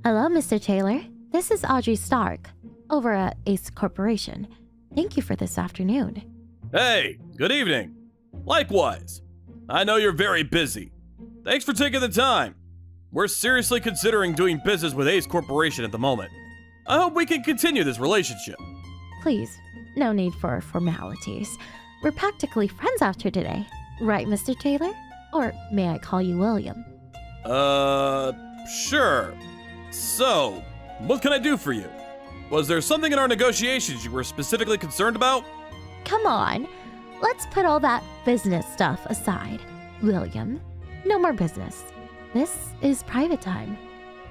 Hello, Mr. Taylor. This is Audrey Stark, over at Ace Corporation. Thank you for this afternoon. Hey, good evening. Likewise. I know you're very busy. Thanks for taking the time. We're seriously considering doing business with Ace Corporation at the moment. I hope we can continue this relationship. Please, no need for formalities. We're practically friends after today. Right, Mr. Taylor? Or may I call you William? Sure. So, what can I do for you? Was there something in our negotiations you were specifically concerned about? Come on. Let's put all that business stuff aside. William, no more business. This is private time.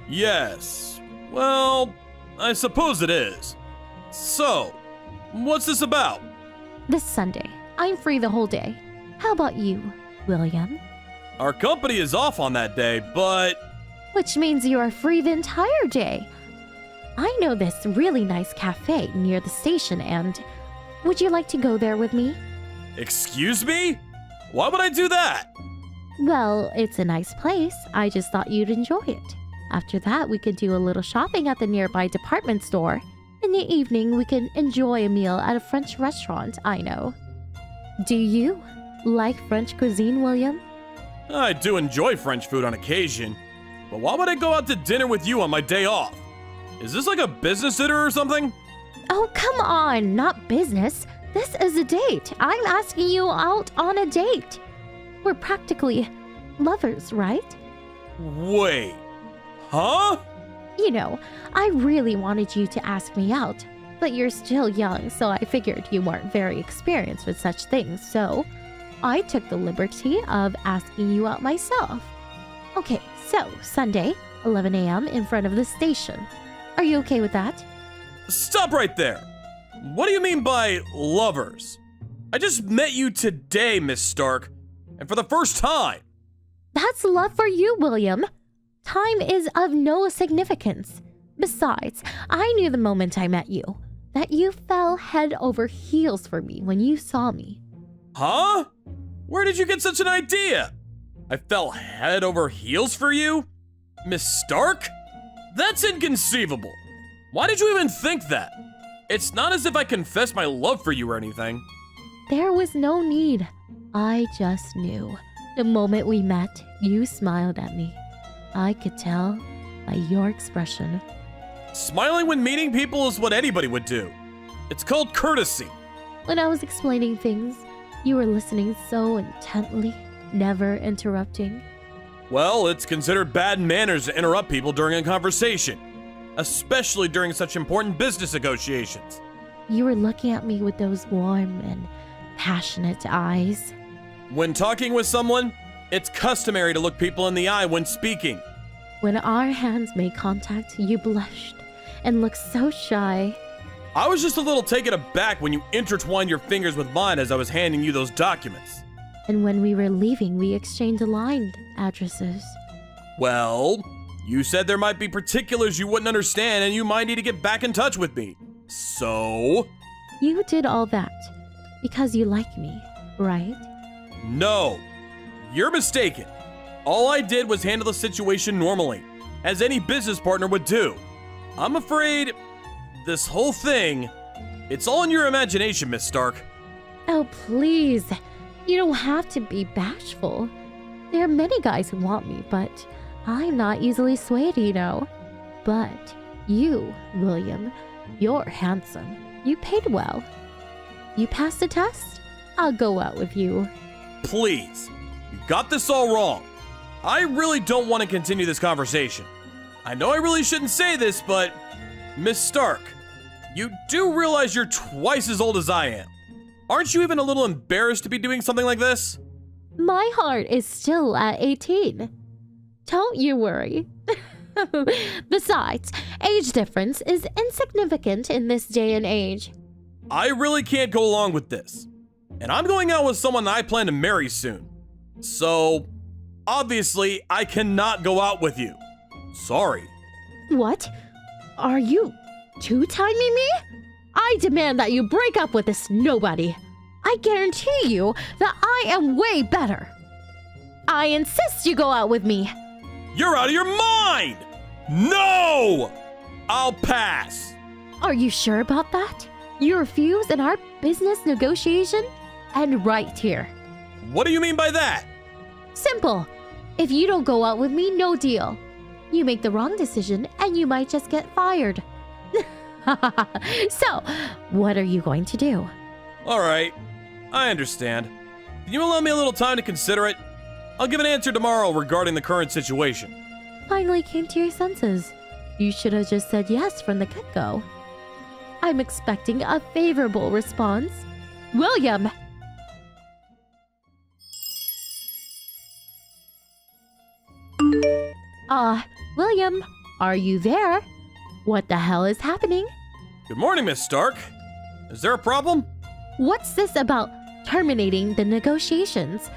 Yes. Well, I suppose it is. So, what's this about? This Sunday, I'm free the whole day. How about you, William? Our company is off on that day, but... Which means you are free the entire day. I know this really nice cafe near the station and... Would you like to go there with me? Excuse me? Why would I do that? Well, it's a nice place. I just thought you'd enjoy it. After that, we could do a little shopping at the nearby department store. In the evening, we could enjoy a meal at a French restaurant, I know. Do you like French cuisine, William? I do enjoy French food on occasion, but why would I go out to dinner with you on my day off? Is this like a business dinner or something? Oh, come on, not business. This is a date. I'm asking you out on a date. We're practically lovers, right? Wait. Huh? You know, I really wanted you to ask me out, but you're still young, so I figured you weren't very experienced with such things, so I took the liberty of asking you out myself. Okay, so Sunday, 11 a.m. in front of the station. Are you okay with that? Stop right there. What do you mean by lovers? I just met you today, Miss Stark, and for the first time. That's love for you, William. Time is of no significance. Besides, I knew the moment I met you that you fell head over heels for me when you saw me. Huh? Where did you get such an idea? I fell head over heels for you? Miss Stark? That's inconceivable. Why did you even think that? It's not as if I confessed my love for you or anything. There was no need. I just knew. The moment we met, you smiled at me. I could tell by your expression. Smiling when meeting people is what anybody would do. It's called courtesy. When I was explaining things, you were listening so intently, never interrupting. Well, it's considered bad manners to interrupt people during a conversation, especially during such important business negotiations. You were looking at me with those warm and passionate eyes. When talking with someone, it's customary to look people in the eye when speaking. When our hands made contact, you blushed and looked so shy. I was just a little taken aback when you intertwined your fingers with mine as I was handing you those documents. And when we were leaving, we exchanged line addresses. Well, you said there might be particulars you wouldn't understand and you might need to get back in touch with me. So? You did all that because you like me, right? No, you're mistaken. All I did was handle the situation normally, as any business partner would do. I'm afraid this whole thing, it's all in your imagination, Miss Stark. Oh, please. You don't have to be bashful. There are many guys who want me, but I'm not easily swayed, you know. But you, William, you're handsome. You paid well. You passed the test? I'll go out with you. Please, you got this all wrong. I really don't want to continue this conversation. I know I really shouldn't say this, but Miss Stark, you do realize you're twice as old as I am. Aren't you even a little embarrassed to be doing something like this? My heart is still at 18. Don't you worry. Besides, age difference is insignificant in this day and age. I really can't go along with this. And I'm going out with someone I plan to marry soon. So, obviously, I cannot go out with you. Sorry. What? Are you two-timing me? I demand that you break up with this nobody. I guarantee you that I am way better. I insist you go out with me. You're out of your mind! No! I'll pass. Are you sure about that? You refuse in our business negotiation? And right here. What do you mean by that? Simple. If you don't go out with me, no deal. You make the wrong decision and you might just get fired. So, what are you going to do? All right, I understand. Can you allow me a little time to consider it? I'll give an answer tomorrow regarding the current situation. Finally came to your senses. You should have just said yes from the get-go. I'm expecting a favorable response. William! William, are you there? What the hell is happening? Good morning, Miss Stark. Is there a problem? What's this about terminating the negotiations?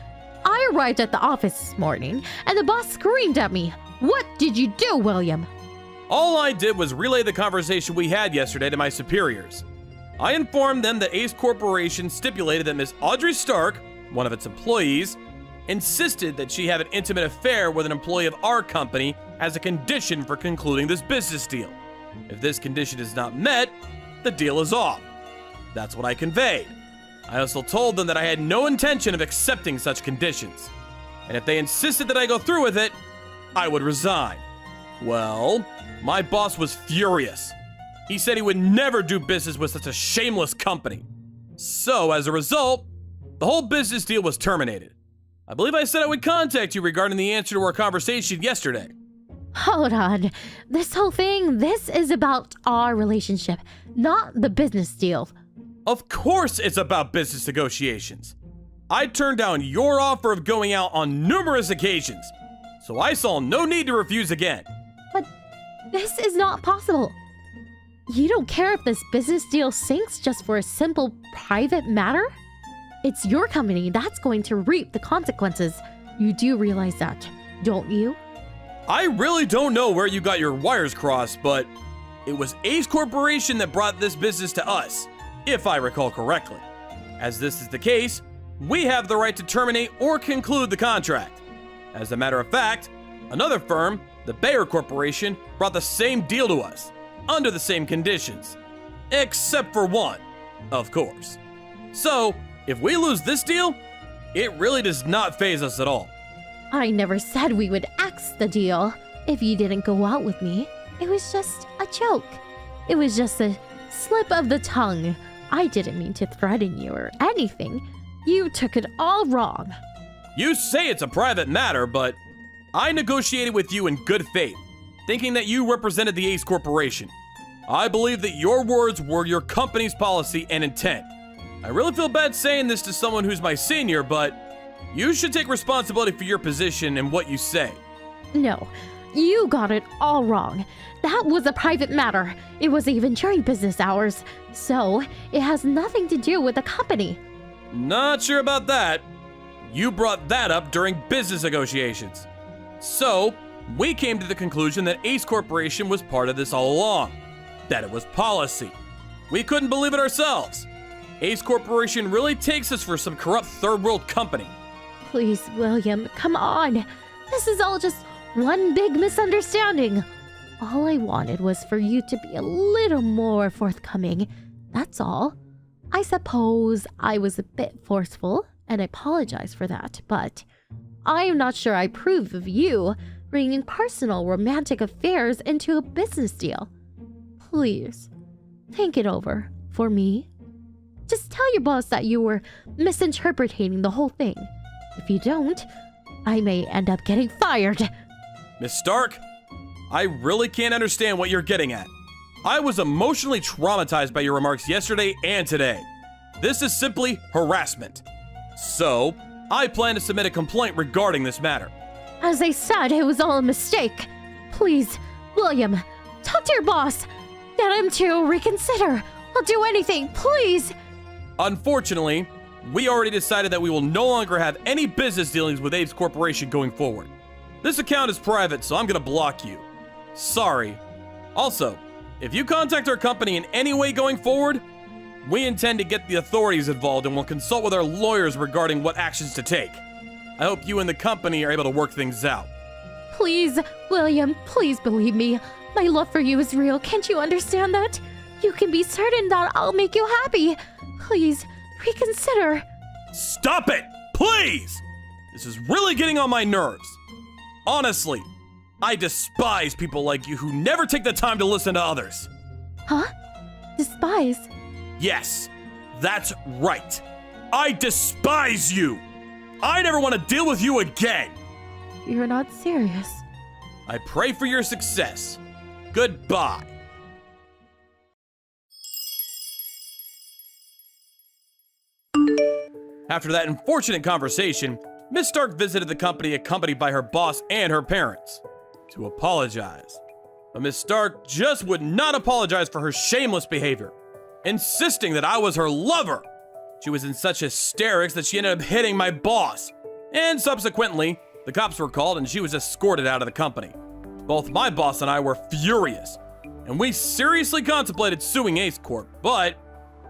I arrived at the office this morning and the boss screamed at me. What did you do, William? All I did was relay the conversation we had yesterday to my superiors. I informed them that Ace Corporation stipulated that Miss Audrey Stark, one of its employees, insisted that she have an intimate affair with an employee of our company as a condition for concluding this business deal. If this condition is not met, the deal is off. That's what I conveyed. I also told them that I had no intention of accepting such conditions. And if they insisted that I go through with it, I would resign. Well, my boss was furious. He said he would never do business with such a shameless company. So, as a result, the whole business deal was terminated. I believe I said I would contact you regarding the answer to our conversation yesterday. Hold on. This whole thing, this is about our relationship, not the business deal. Of course it's about business negotiations. I turned down your offer of going out on numerous occasions, so I saw no need to refuse again. But this is not possible. You don't care if this business deal sinks just for a simple private matter? It's your company that's going to reap the consequences. You do realize that, don't you? I really don't know where you got your wires crossed, but it was Ace Corporation that brought this business to us, if I recall correctly. As this is the case, we have the right to terminate or conclude the contract. As a matter of fact, another firm, the Bayer Corporation, brought the same deal to us, under the same conditions. Except for one, of course. So, if we lose this deal, it really does not faze us at all. I never said we would axe the deal. If you didn't go out with me, it was just a joke. It was just a slip of the tongue. I didn't mean to threaten you or anything. You took it all wrong. You say it's a private matter, but I negotiated with you in good faith, thinking that you represented the Ace Corporation. I believe that your words were your company's policy and intent. I really feel bad saying this to someone who's my senior, but you should take responsibility for your position and what you say. No, you got it all wrong. That was a private matter. It was even during business hours, so it has nothing to do with the company. Not sure about that. You brought that up during business negotiations. So, we came to the conclusion that Ace Corporation was part of this all along. That it was policy. We couldn't believe it ourselves. Ace Corporation really takes us for some corrupt third world company. Please, William, come on. This is all just one big misunderstanding. All I wanted was for you to be a little more forthcoming. That's all. I suppose I was a bit forceful, and I apologize for that, but I am not sure I approve of you bringing personal romantic affairs into a business deal. Please, think it over for me. Just tell your boss that you were misinterpreting the whole thing. If you don't, I may end up getting fired. Miss Stark, I really can't understand what you're getting at. I was emotionally traumatized by your remarks yesterday and today. This is simply harassment. So, I plan to submit a complaint regarding this matter. As I said, it was all a mistake. Please, William, talk to your boss. Get him to reconsider. I'll do anything, please. Unfortunately, we already decided that we will no longer have any business dealings with Ace Corporation going forward. This account is private, so I'm gonna block you. Sorry. Also, if you contact our company in any way going forward, we intend to get the authorities involved and will consult with our lawyers regarding what actions to take. I hope you and the company are able to work things out. Please, William, please believe me. My love for you is real. Can't you understand that? You can be certain that I'll make you happy. Please, reconsider. Stop it, please! This is really getting on my nerves. Honestly, I despise people like you who never take the time to listen to others. Huh? Despise? Yes, that's right. I despise you. I never want to deal with you again. You're not serious. I pray for your success. Goodbye. After that unfortunate conversation, Miss Stark visited the company accompanied by her boss and her parents to apologize. But Miss Stark just would not apologize for her shameless behavior, insisting that I was her lover. She was in such hysterics that she ended up hitting my boss, and subsequently, the cops were called and she was escorted out of the company. Both my boss and I were furious, and we seriously contemplated suing Ace Corp, but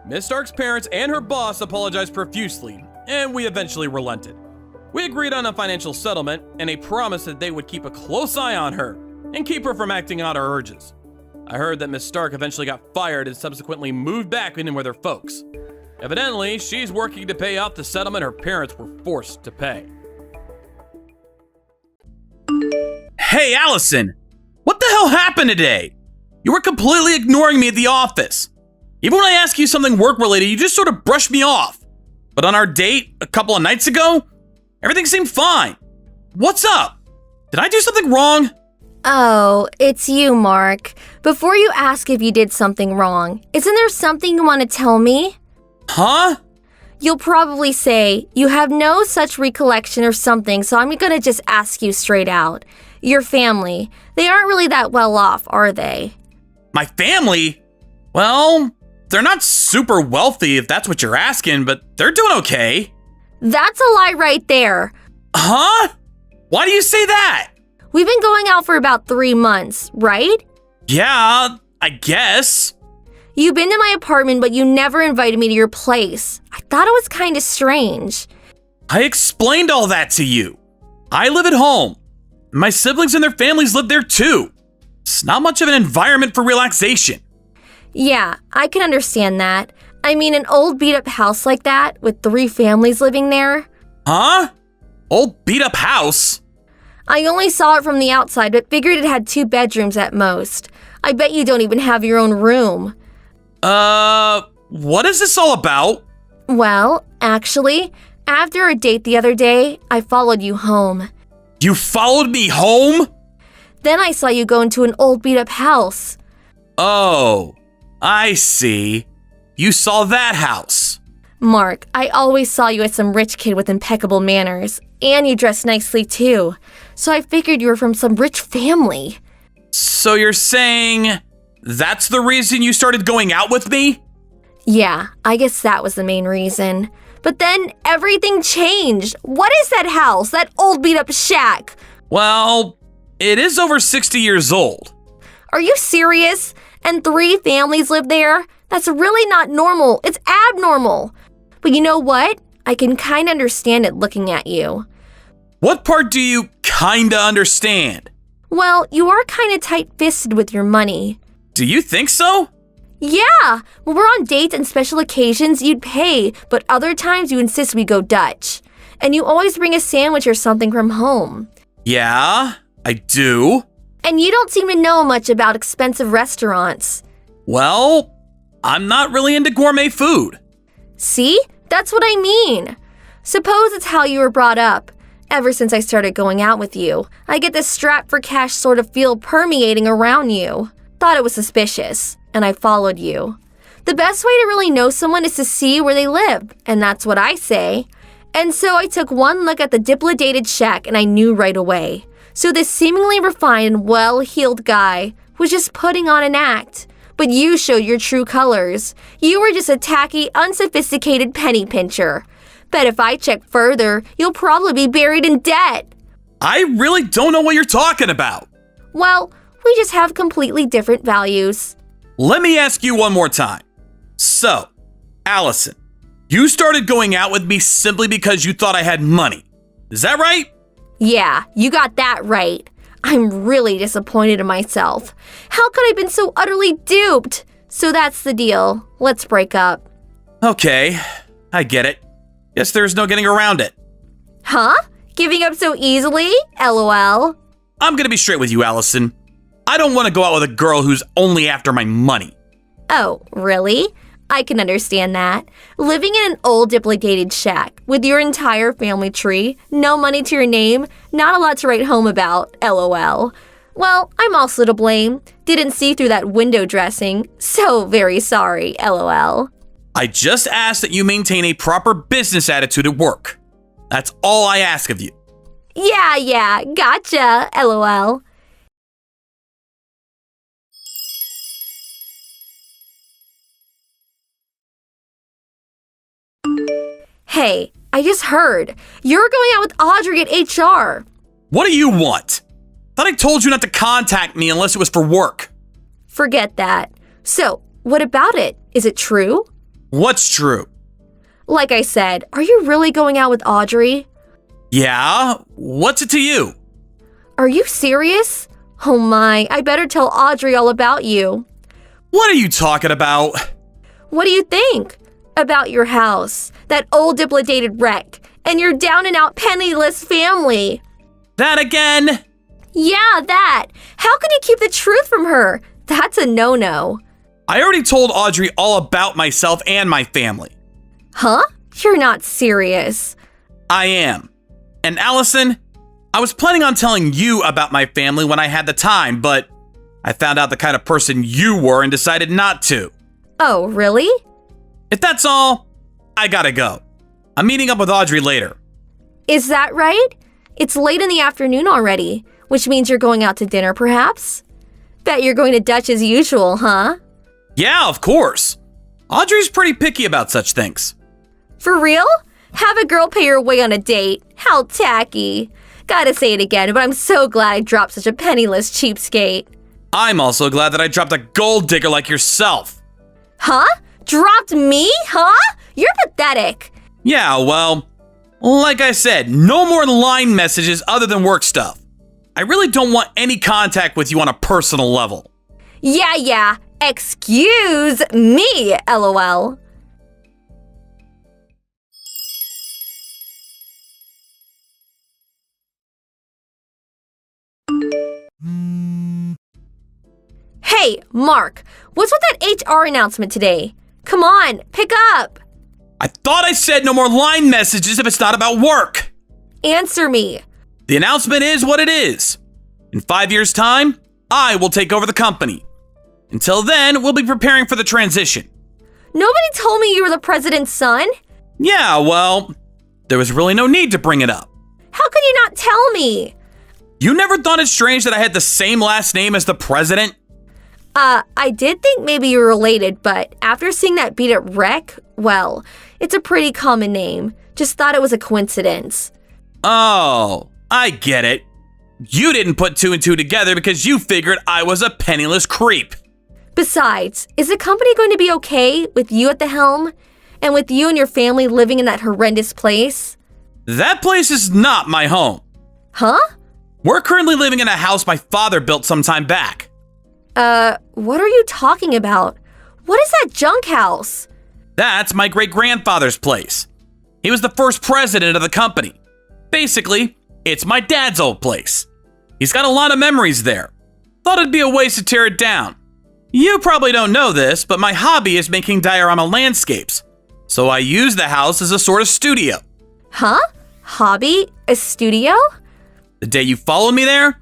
Miss Stark's parents and her boss apologized profusely, and we eventually relented. We agreed on a financial settlement and a promise that they would keep a close eye on her and keep her from acting out her urges. I heard that Miss Stark eventually got fired and subsequently moved back in with her folks. Evidently, she's working to pay off the settlement her parents were forced to pay. Hey, Allison! What the hell happened today? You were completely ignoring me at the office. Even when I ask you something work-related, you just sort of brush me off. But on our date a couple of nights ago, everything seemed fine. What's up? Did I do something wrong? Oh, it's you, Mark. Before you ask if you did something wrong, isn't there something you want to tell me? Huh? You'll probably say, you have no such recollection or something, so I'm gonna just ask you straight out. Your family, they aren't really that well off, are they? My family? Well, they're not super wealthy if that's what you're asking, but they're doing okay. That's a lie right there. Huh? Why do you say that? We've been going out for about 3 months, right? Yeah, I guess. You've been to my apartment, but you never invited me to your place. I thought it was kind of strange. I explained all that to you. I live at home. My siblings and their families live there too. It's not much of an environment for relaxation. Yeah, I can understand that. I mean, an old beat-up house like that, with 3 families living there. Huh? Old beat-up house? I only saw it from the outside, but figured it had 2 bedrooms at most. I bet you don't even have your own room. What is this all about? Well, actually, after our date the other day, I followed you home. You followed me home? Then I saw you go into an old beat-up house. Oh, I see. You saw that house. Mark, I always saw you as some rich kid with impeccable manners, and you dressed nicely too. So I figured you were from some rich family. So you're saying that's the reason you started going out with me? Yeah, I guess that was the main reason. But then everything changed. What is that house? That old beat-up shack? Well, it is over 60 years old. Are you serious? And 3 families live there? That's really not normal. It's abnormal. But you know what? I can kinda understand it looking at you. What part do you kinda understand? Well, you are kinda tight-fisted with your money. Do you think so? Yeah! When we're on dates and special occasions, you'd pay, but other times you insist we go Dutch. And you always bring a sandwich or something from home. Yeah, I do. And you don't seem to know much about expensive restaurants. Well, I'm not really into gourmet food. See? That's what I mean. Suppose it's how you were brought up. Ever since I started going out with you, I get this strap for cash sort of feel permeating around you. Thought it was suspicious, and I followed you. The best way to really know someone is to see where they live, and that's what I say. And so I took one look at the dilapidated shack and I knew right away. So this seemingly refined and well-heeled guy was just putting on an act. But you showed your true colors. You were just a tacky, unsophisticated penny pincher. Bet if I check further, you'll probably be buried in debt. I really don't know what you're talking about. Well, we just have completely different values. Let me ask you one more time. So, Allison, you started going out with me simply because you thought I had money. Is that right? Yeah, you got that right. I'm really disappointed in myself. How could I have been so utterly duped? So that's the deal. Let's break up. Okay, I get it. Guess there's no getting around it. Huh? Giving up so easily? LOL. I'm gonna be straight with you, Allison. I don't want to go out with a girl who's only after my money. Oh, really? I can understand that. Living in an old dilapidated shack with your entire family tree, no money to your name, not a lot to write home about, LOL. Well, I'm also to blame. Didn't see through that window dressing. So very sorry, LOL. I just ask that you maintain a proper business attitude at work. That's all I ask of you. Yeah, gotcha, LOL. Hey, I just heard. You're going out with Audrey at HR. What do you want? Thought I told you not to contact me unless it was for work. Forget that. So, what about it? Is it true? What's true? Like I said, are you really going out with Audrey? Yeah? What's it to you? Are you serious? Oh my, I better tell Audrey all about you. What are you talking about? What do you think? About your house, that old dilapidated wreck, and your down and out penniless family. That again? Yeah, that. How can you keep the truth from her? That's a no-no. I already told Audrey all about myself and my family. Huh? You're not serious. I am. And Allison, I was planning on telling you about my family when I had the time, but I found out the kind of person you were and decided not to. Oh, really? If that's all, I gotta go. I'm meeting up with Audrey later. Is that right? It's late in the afternoon already, which means you're going out to dinner, perhaps? Bet you're going to Dutch as usual, huh? Yeah, of course. Audrey's pretty picky about such things. For real? Have a girl pay your way on a date? How tacky. Gotta say it again, but I'm so glad I dropped such a penniless cheapskate. I'm also glad that I dropped a gold digger like yourself. Huh? Dropped me? Huh? You're pathetic. Yeah, well, like I said, no more line messages other than work stuff. I really don't want any contact with you on a personal level. Yeah. Excuse me, LOL. Hey, Mark, what's with that HR announcement today? Come on, pick up. I thought I said no more line messages if it's not about work. Answer me. The announcement is what it is. In 5 years' time, I will take over the company. Until then, we'll be preparing for the transition. Nobody told me you were the president's son. Yeah, well, there was really no need to bring it up. How could you not tell me? You never thought it strange that I had the same last name as the president? I did think maybe you were related, but after seeing that beat up wreck, well, it's a pretty common name. Just thought it was a coincidence. Oh, I get it. You didn't put two and two together because you figured I was a penniless creep. Besides, is the company going to be okay with you at the helm? And with you and your family living in that horrendous place? That place is not my home. Huh? We're currently living in a house my father built some time back. What are you talking about? What is that junk house? That's my great-grandfather's place. He was the first president of the company. Basically, it's my dad's old place. He's got a lot of memories there. Thought it'd be a waste to tear it down. You probably don't know this, but my hobby is making diorama landscapes. So I use the house as a sort of studio. Huh? Hobby? A studio? The day you followed me there,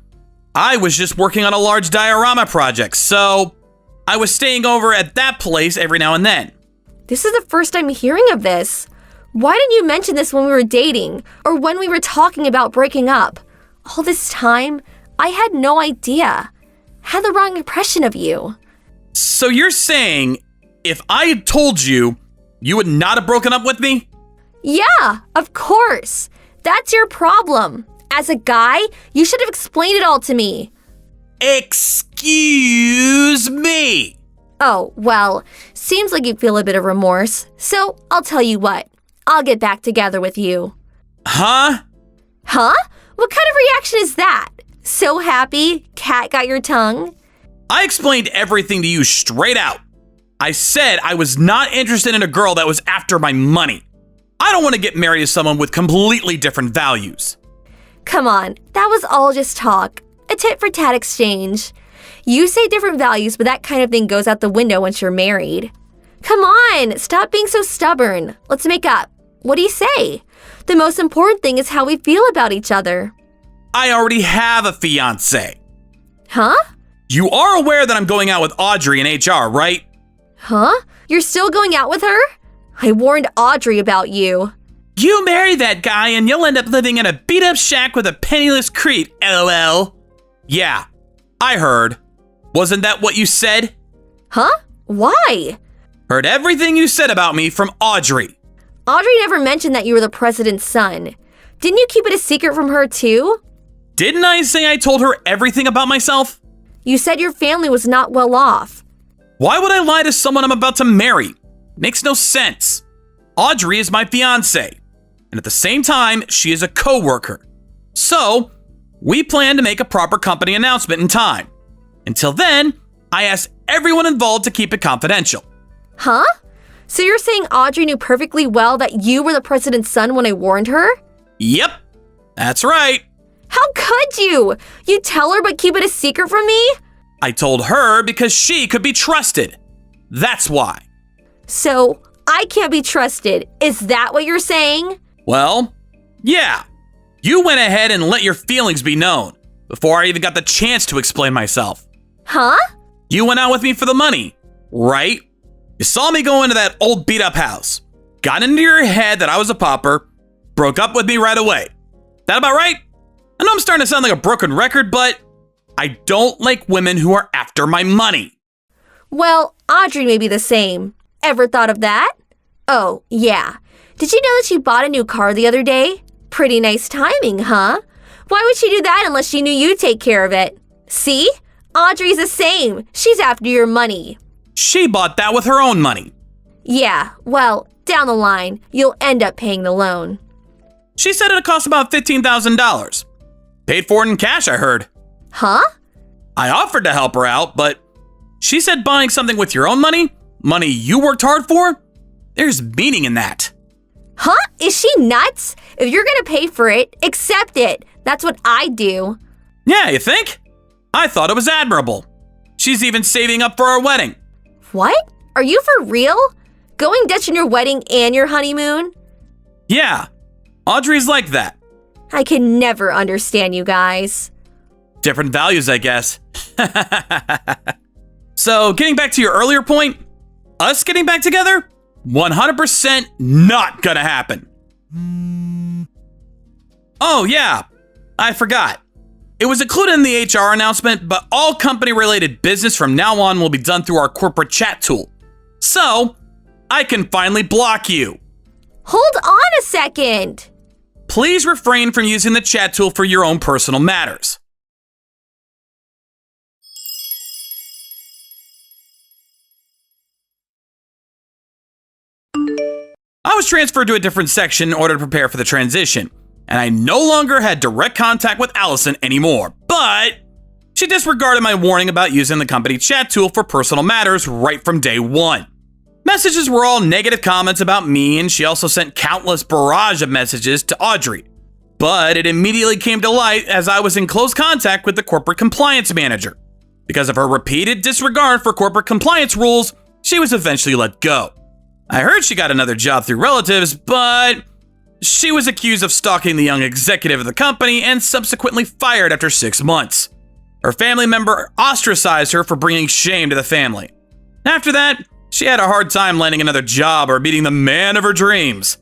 I was just working on a large diorama project, so I was staying over at that place every now and then. This is the first I'm hearing of this. Why didn't you mention this when we were dating or when we were talking about breaking up? All this time, I had no idea. Had the wrong impression of you. So you're saying if I had told you, you would not have broken up with me? Yeah, of course. That's your problem. As a guy, you should have explained it all to me. Excuse me. Oh, well, seems like you feel a bit of remorse. So I'll tell you what. I'll get back together with you. Huh? Huh? What kind of reaction is that? So so happy Kat got your tongue? I explained everything to you straight out. I said I was not interested in a girl that was after my money. I don't want to get married to someone with completely different values. Come on, that was all just talk. A tit-for-tat exchange. You say different values, but that kind of thing goes out the window once you're married. Come on, stop being so stubborn. Let's make up. What do you say? The most important thing is how we feel about each other. I already have a fiancé. Huh? You are aware that I'm going out with Audrey in HR, right? Huh? You're still going out with her? I warned Audrey about you. You marry that guy and you'll end up living in a beat-up shack with a penniless creep, LOL. Yeah, I heard. Wasn't that what you said? Huh? Why? Heard everything you said about me from Audrey. Audrey never mentioned that you were the president's son. Didn't you keep it a secret from her too? Didn't I say I told her everything about myself? You said your family was not well off. Why would I lie to someone I'm about to marry? Makes no sense. Audrey is my fiancé, and at the same time, she is a co-worker. So, we plan to make a proper company announcement in time. Until then, I asked everyone involved to keep it confidential. Huh? So you're saying Audrey knew perfectly well that you were the president's son when I warned her? Yep, that's right. How could you? You tell her but keep it a secret from me? I told her because she could be trusted. That's why. So, I can't be trusted. Is that what you're saying? Well, yeah. You went ahead and let your feelings be known before I even got the chance to explain myself. Huh? You went out with me for the money, right? You saw me go into that old beat-up house, got into your head that I was a pauper, broke up with me right away. That about right? I know I'm starting to sound like a broken record, but I don't like women who are after my money. Well, Audrey may be the same. Ever thought of that? Oh, yeah. Did you know that she bought a new car the other day? Pretty nice timing, huh? Why would she do that unless she knew you'd take care of it? See? Audrey's the same. She's after your money. She bought that with her own money. Yeah, well, down the line, you'll end up paying the loan. She said it'd cost about $15,000. Paid for it in cash, I heard. Huh? I offered to help her out, but she said buying something with your own money, money you worked hard for, there's meaning in that. Huh? Is she nuts? If you're gonna pay for it, accept it. That's what I do. Yeah, you think? I thought it was admirable. She's even saving up for our wedding. What? Are you for real? Going Dutch in your wedding and your honeymoon? Yeah, Audrey's like that. I can never understand you guys. Different values, I guess. So, getting back to your earlier point, us getting back together? 100% not gonna happen. Oh yeah, I forgot. It was included in the HR announcement, but all company-related business from now on will be done through our corporate chat tool. So, I can finally block you. Hold on a second. Please refrain from using the chat tool for your own personal matters. I was transferred to a different section in order to prepare for the transition, and I no longer had direct contact with Allison anymore, but she disregarded my warning about using the company chat tool for personal matters right from day one. Messages were all negative comments about me, and she also sent countless barrage of messages to Audrey. But it immediately came to light as I was in close contact with the corporate compliance manager. Because of her repeated disregard for corporate compliance rules, she was eventually let go. I heard she got another job through relatives, but she was accused of stalking the young executive of the company and subsequently fired after 6 months. Her family member ostracized her for bringing shame to the family. After that, she had a hard time landing another job or meeting the man of her dreams.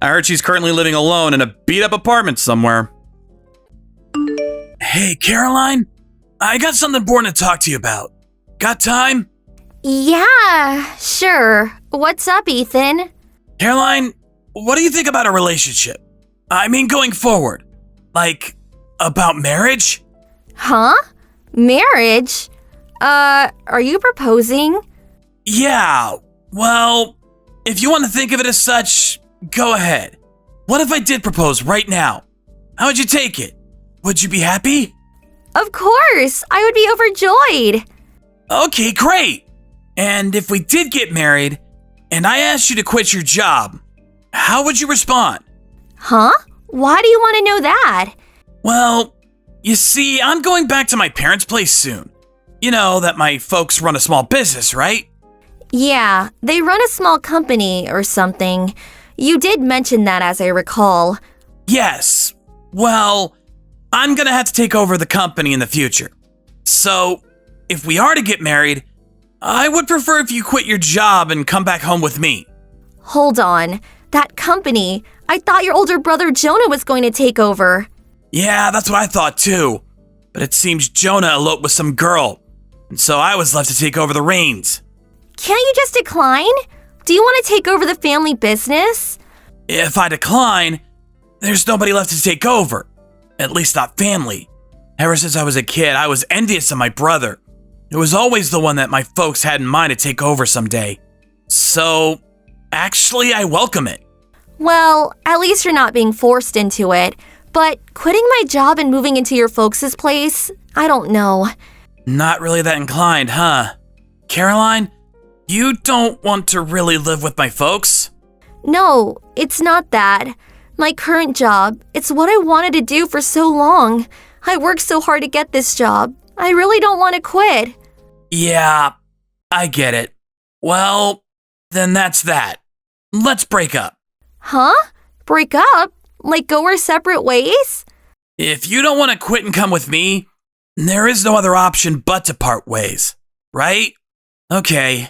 I heard she's currently living alone in a beat-up apartment somewhere. Hey, Caroline, I got something important to talk to you about. Got time? Yeah, sure. What's up, Ethan? Caroline, what do you think about a relationship? I mean, going forward. Like, about marriage? Huh? Marriage? Are you proposing? Yeah, well, if you want to think of it as such, go ahead. What if I did propose right now? How would you take it? Would you be happy? Of course, I would be overjoyed. Okay, great. And if we did get married, and I asked you to quit your job, how would you respond? Huh? Why do you want to know that? Well, you see, I'm going back to my parents' place soon. You know that my folks run a small business, right? Yeah, they run a small company or something. You did mention that, as I recall. Yes. Well, I'm gonna have to take over the company in the future. So, if we are to get married, I would prefer if you quit your job and come back home with me. Hold on. That company, I thought your older brother Jonah was going to take over. Yeah, that's what I thought too. But it seems Jonah eloped with some girl, and so I was left to take over the reins. Can't you just decline? Do you want to take over the family business? If I decline, there's nobody left to take over. At least not family. Ever since I was a kid, I was envious of my brother. It was always the one that my folks had in mind to take over someday. So, actually, I welcome it. Well, at least you're not being forced into it. But quitting my job and moving into your folks' place, I don't know. Not really that inclined, huh? Caroline, you don't want to really live with my folks? No, it's not that. My current job, it's what I wanted to do for so long. I worked so hard to get this job. I really don't want to quit. Yeah, I get it. Well, then that's that. Let's break up. Huh? Break up? Like go our separate ways? If you don't want to quit and come with me, there is no other option but to part ways, right? Okay,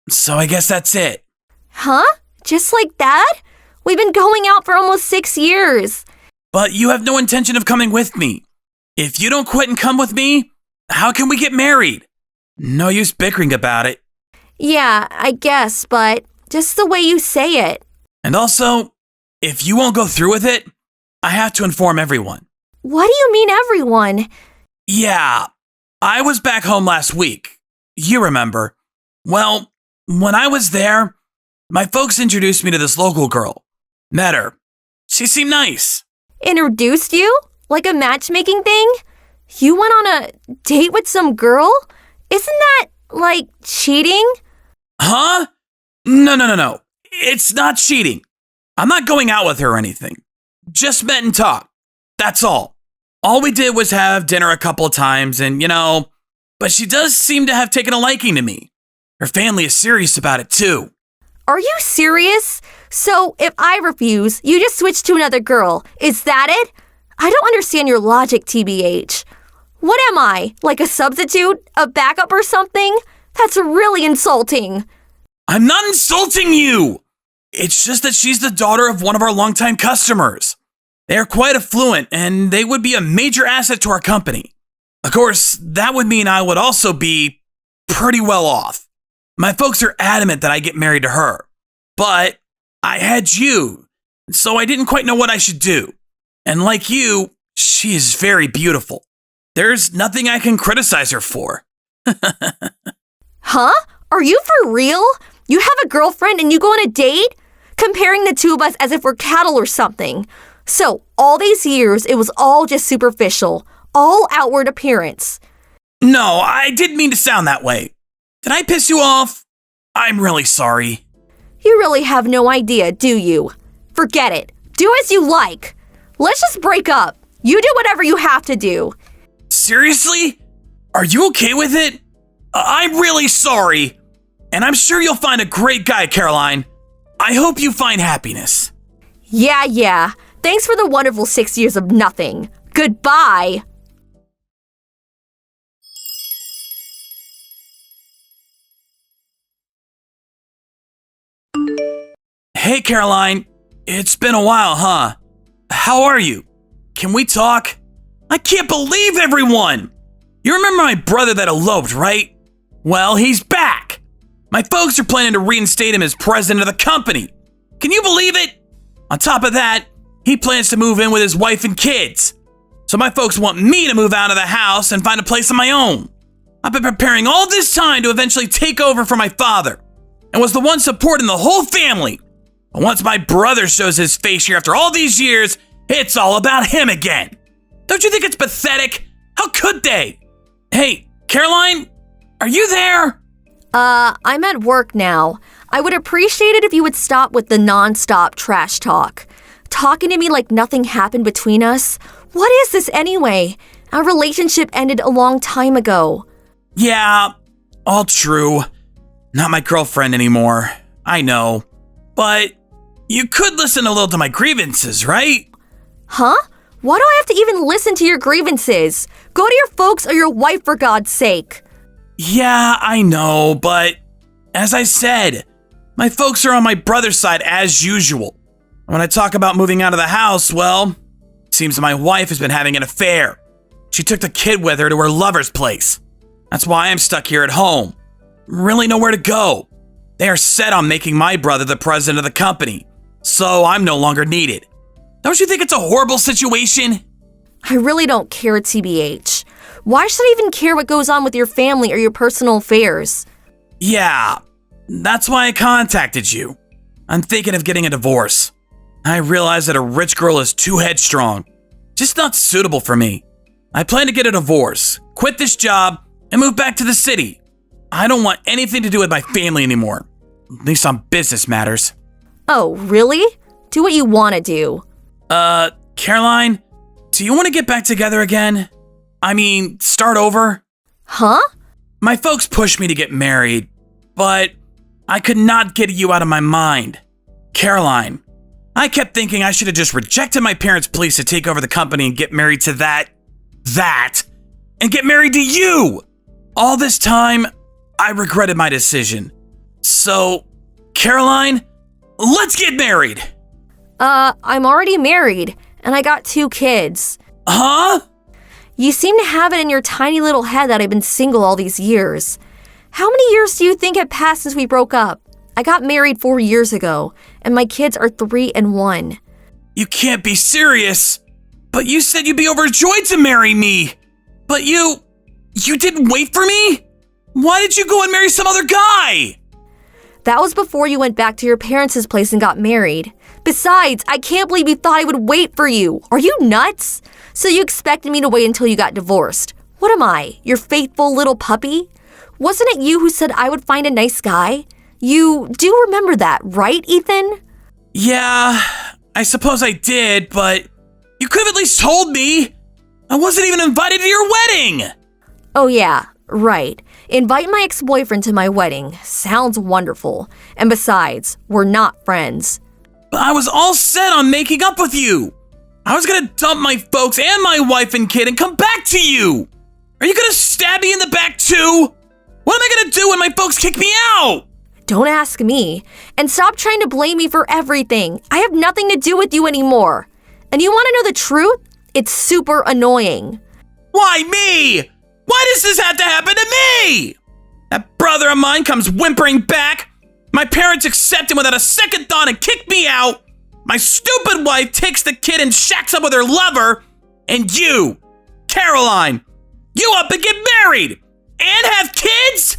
so I guess that's it. Huh? Just like that? We've been going out for almost 6 years. But you have no intention of coming with me. If you don't quit and come with me, how can we get married? No use bickering about it. Yeah, I guess, but just the way you say it. And also, if you won't go through with it, I have to inform everyone. What do you mean everyone? Yeah, I was back home last week. You remember. Well, when I was there, my folks introduced me to this local girl. Met her. She seemed nice. Introduced you? Like a matchmaking thing? You went on a date with some girl? Isn't that, like, cheating? Huh? No. It's not cheating. I'm not going out with her or anything. Just met and talked. That's all. All we did was have dinner a couple of times and, but she does seem to have taken a liking to me. Her family is serious about it too. Are you serious? So if I refuse, you just switch to another girl. Is that it? I don't understand your logic, TBH. What am I? Like a substitute? A backup or something? That's really insulting. I'm not insulting you. It's just that she's the daughter of one of our longtime customers. They are quite affluent and they would be a major asset to our company. Of course, that would mean I would also be pretty well off. My folks are adamant that I get married to her. But I had you, so I didn't quite know what I should do. And like you, she is very beautiful. There's nothing I can criticize her for. Huh? Are you for real? You have a girlfriend and you go on a date? Comparing the two of us as if we're cattle or something. So, all these years, it was all just superficial. All outward appearance. No, I didn't mean to sound that way. Did I piss you off? I'm really sorry. You really have no idea, do you? Forget it. Do as you like. Let's just break up. You do whatever you have to do. Seriously? Are you okay with it? I'm really sorry. And I'm sure you'll find a great guy, Caroline. I hope you find happiness. Yeah. Thanks for the wonderful 6 years of nothing. Goodbye. Hey, Caroline. It's been a while, huh? How are you? Can we talk? I can't believe everyone! You remember my brother that eloped, right? Well, he's back! My folks are planning to reinstate him as president of the company. Can you believe it? On top of that, he plans to move in with his wife and kids. So my folks want me to move out of the house and find a place of my own. I've been preparing all this time to eventually take over for my father, and was the one supporting the whole family. But once my brother shows his face here after all these years, it's all about him again. Don't you think it's pathetic How could they? Hey, Caroline, are you there? I'm at work now. I would appreciate it if you would stop with the non-stop trash talk. Talking to me like nothing happened between us. What is this anyway? Our relationship ended a long time ago. Yeah, all true. Not my girlfriend anymore. I know. But you could listen a little to my grievances, right? Huh? Why do I have to even listen to your grievances? Go to your folks or your wife, for God's sake. Yeah, I know, but as I said, my folks are on my brother's side as usual. When I talk about moving out of the house, well, it seems my wife has been having an affair. She took the kid with her to her lover's place. That's why I'm stuck here at home. Really nowhere to go. They are set on making my brother the president of the company, so I'm no longer needed. Don't you think it's a horrible situation? I really don't care, TBH. Why should I even care what goes on with your family or your personal affairs? Yeah, that's why I contacted you. I'm thinking of getting a divorce. I realize that a rich girl is too headstrong, just not suitable for me. I plan to get a divorce, quit this job, and move back to the city. I don't want anything to do with my family anymore, at least on business matters. Oh, really? Do what you want to do. Caroline, do you want to get back together again? I mean, start over? Huh? My folks pushed me to get married, but I could not get you out of my mind. Caroline, I kept thinking I should have just rejected my parents' pleas to take over the company and get married to that, and get married to you. All this time, I regretted my decision. So, Caroline, let's get married. I'm already married, and I got 2 kids. Huh? You seem to have it in your tiny little head that I've been single all these years. How many years do you think have passed since we broke up? I got married 4 years ago, and my kids are 3 and 1. You can't be serious. But you said you'd be overjoyed to marry me. But you didn't wait for me? Why did you go and marry some other guy? That was before you went back to your parents' place and got married. Besides, I can't believe you thought I would wait for you. Are you nuts? So you expected me to wait until you got divorced. What am I, your faithful little puppy? Wasn't it you who said I would find a nice guy? You do remember that, right, Ethan? Yeah, I suppose I did, but you could have at least told me. I wasn't even invited to your wedding. Oh yeah, right. Invite my ex-boyfriend to my wedding. Sounds wonderful. And besides, we're not friends. But I was all set on making up with you. I was gonna dump my folks and my wife and kid and come back to you. Are you gonna stab me in the back too? What am I gonna do when my folks kick me out? Don't ask me. And stop trying to blame me for everything. I have nothing to do with you anymore. And you want to know the truth? It's super annoying. Why me? Why does this have to happen to me? That brother of mine comes whimpering back. My parents accept him without a second thought and kick me out. My stupid wife takes the kid and shacks up with her lover. And you, Caroline, you up and get married and have kids?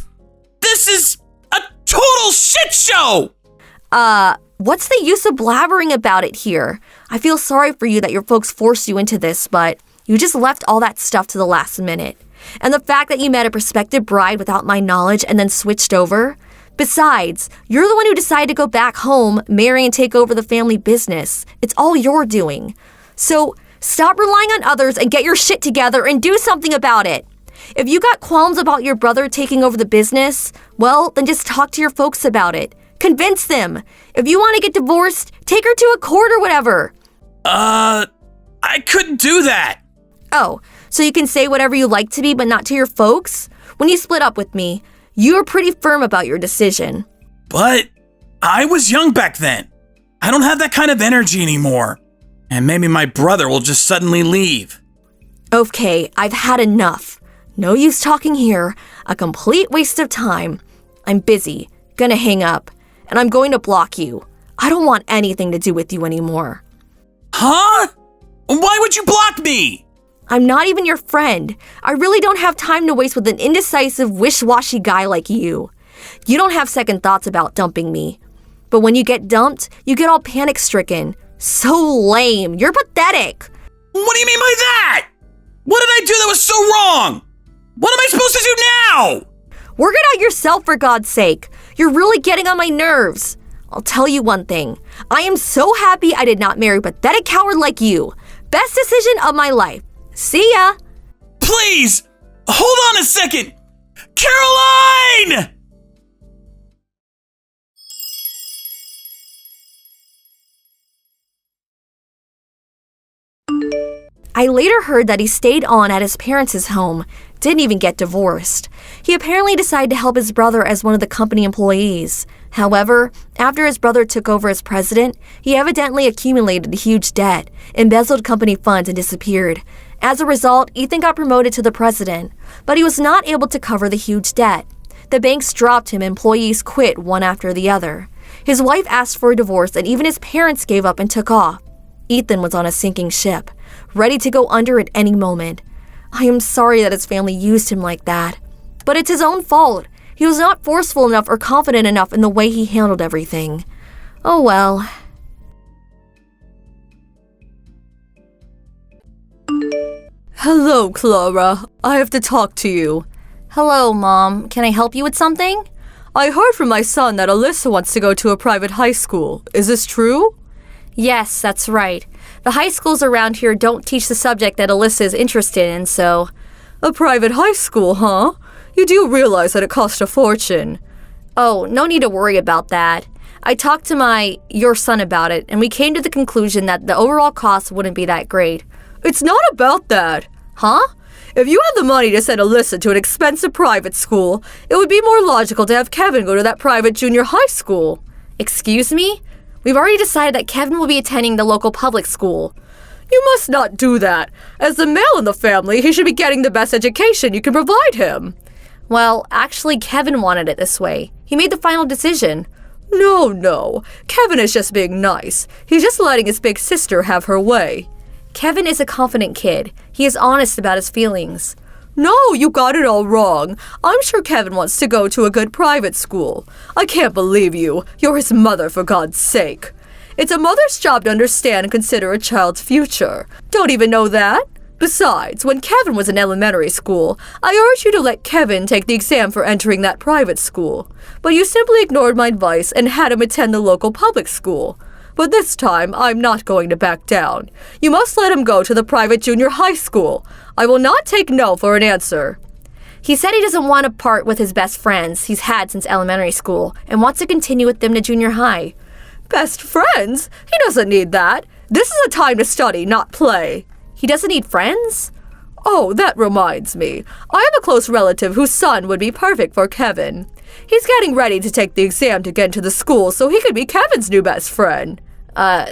This is a total shit show. What's the use of blabbering about it here? I feel sorry for you that your folks forced you into this, but you just left all that stuff to the last minute. And the fact that you met a prospective bride without my knowledge and then switched over. Besides, you're the one who decided to go back home, marry and take over the family business. It's all you're doing. So stop relying on others and get your shit together and do something about it. If you got qualms about your brother taking over the business, well, then just talk to your folks about it. Convince them. If you want to get divorced, take her to a court or whatever. I couldn't do that. Oh, so you can say whatever you like to me, but not to your folks? When you split up with me, you were pretty firm about your decision. But I was young back then. I don't have that kind of energy anymore. And maybe my brother will just suddenly leave. Okay, I've had enough. No use talking here. A complete waste of time. I'm busy. Gonna hang up. And I'm going to block you. I don't want anything to do with you anymore. Huh? Why would you block me? I'm not even your friend. I really don't have time to waste with an indecisive, wish-washy guy like you. You don't have second thoughts about dumping me. But when you get dumped, you get all panic-stricken. So lame. You're pathetic. What do you mean by that? What did I do that was so wrong? What am I supposed to do now? Work it out yourself, for God's sake. You're really getting on my nerves. I'll tell you one thing. I am so happy I did not marry a pathetic coward like you. Best decision of my life. See ya. Please, hold on a second. Caroline! I later heard that he stayed on at his parents' home, didn't even get divorced. He apparently decided to help his brother as one of the company employees. However, after his brother took over as president, he evidently accumulated a huge debt, embezzled company funds, and disappeared. As a result, Ethan got promoted to the president, but he was not able to cover the huge debt. The banks dropped him and employees quit one after the other. His wife asked for a divorce and even his parents gave up and took off. Ethan was on a sinking ship, ready to go under at any moment. I am sorry that his family used him like that. But it's his own fault. He was not forceful enough or confident enough in the way he handled everything. Oh well. Hello, Clara. I have to talk to you. Hello, Mom. Can I help you with something? I heard from my son that Alyssa wants to go to a private high school. Is this true? Yes, that's right. The high schools around here don't teach the subject that Alyssa is interested in, so... A private high school, huh? You do realize that it costs a fortune. Oh, no need to worry about that. I talked to your son about it, and we came to the conclusion that the overall cost wouldn't be that great. It's not about that. Huh? If you had the money to send Alyssa to an expensive private school, it would be more logical to have Kevin go to that private junior high school. Excuse me? We've already decided that Kevin will be attending the local public school. You must not do that. As the male in the family, he should be getting the best education you can provide him. Well, actually, Kevin wanted it this way. He made the final decision. No. Kevin is just being nice. He's just letting his big sister have her way. Kevin is a confident kid. He is honest about his feelings. No, you got it all wrong. I'm sure Kevin wants to go to a good private school. I can't believe you. You're his mother, for God's sake. It's a mother's job to understand and consider a child's future. Don't even know that? Besides, when Kevin was in elementary school, I urged you to let Kevin take the exam for entering that private school. But you simply ignored my advice and had him attend the local public school. But this time, I'm not going to back down. You must let him go to the private junior high school. I will not take no for an answer. He said he doesn't want to part with his best friends he's had since elementary school and wants to continue with them to junior high. Best friends? He doesn't need that. This is a time to study, not play. He doesn't need friends? Oh, that reminds me. I have a close relative whose son would be perfect for Kevin. He's getting ready to take the exam to get into the school so he could be Kevin's new best friend.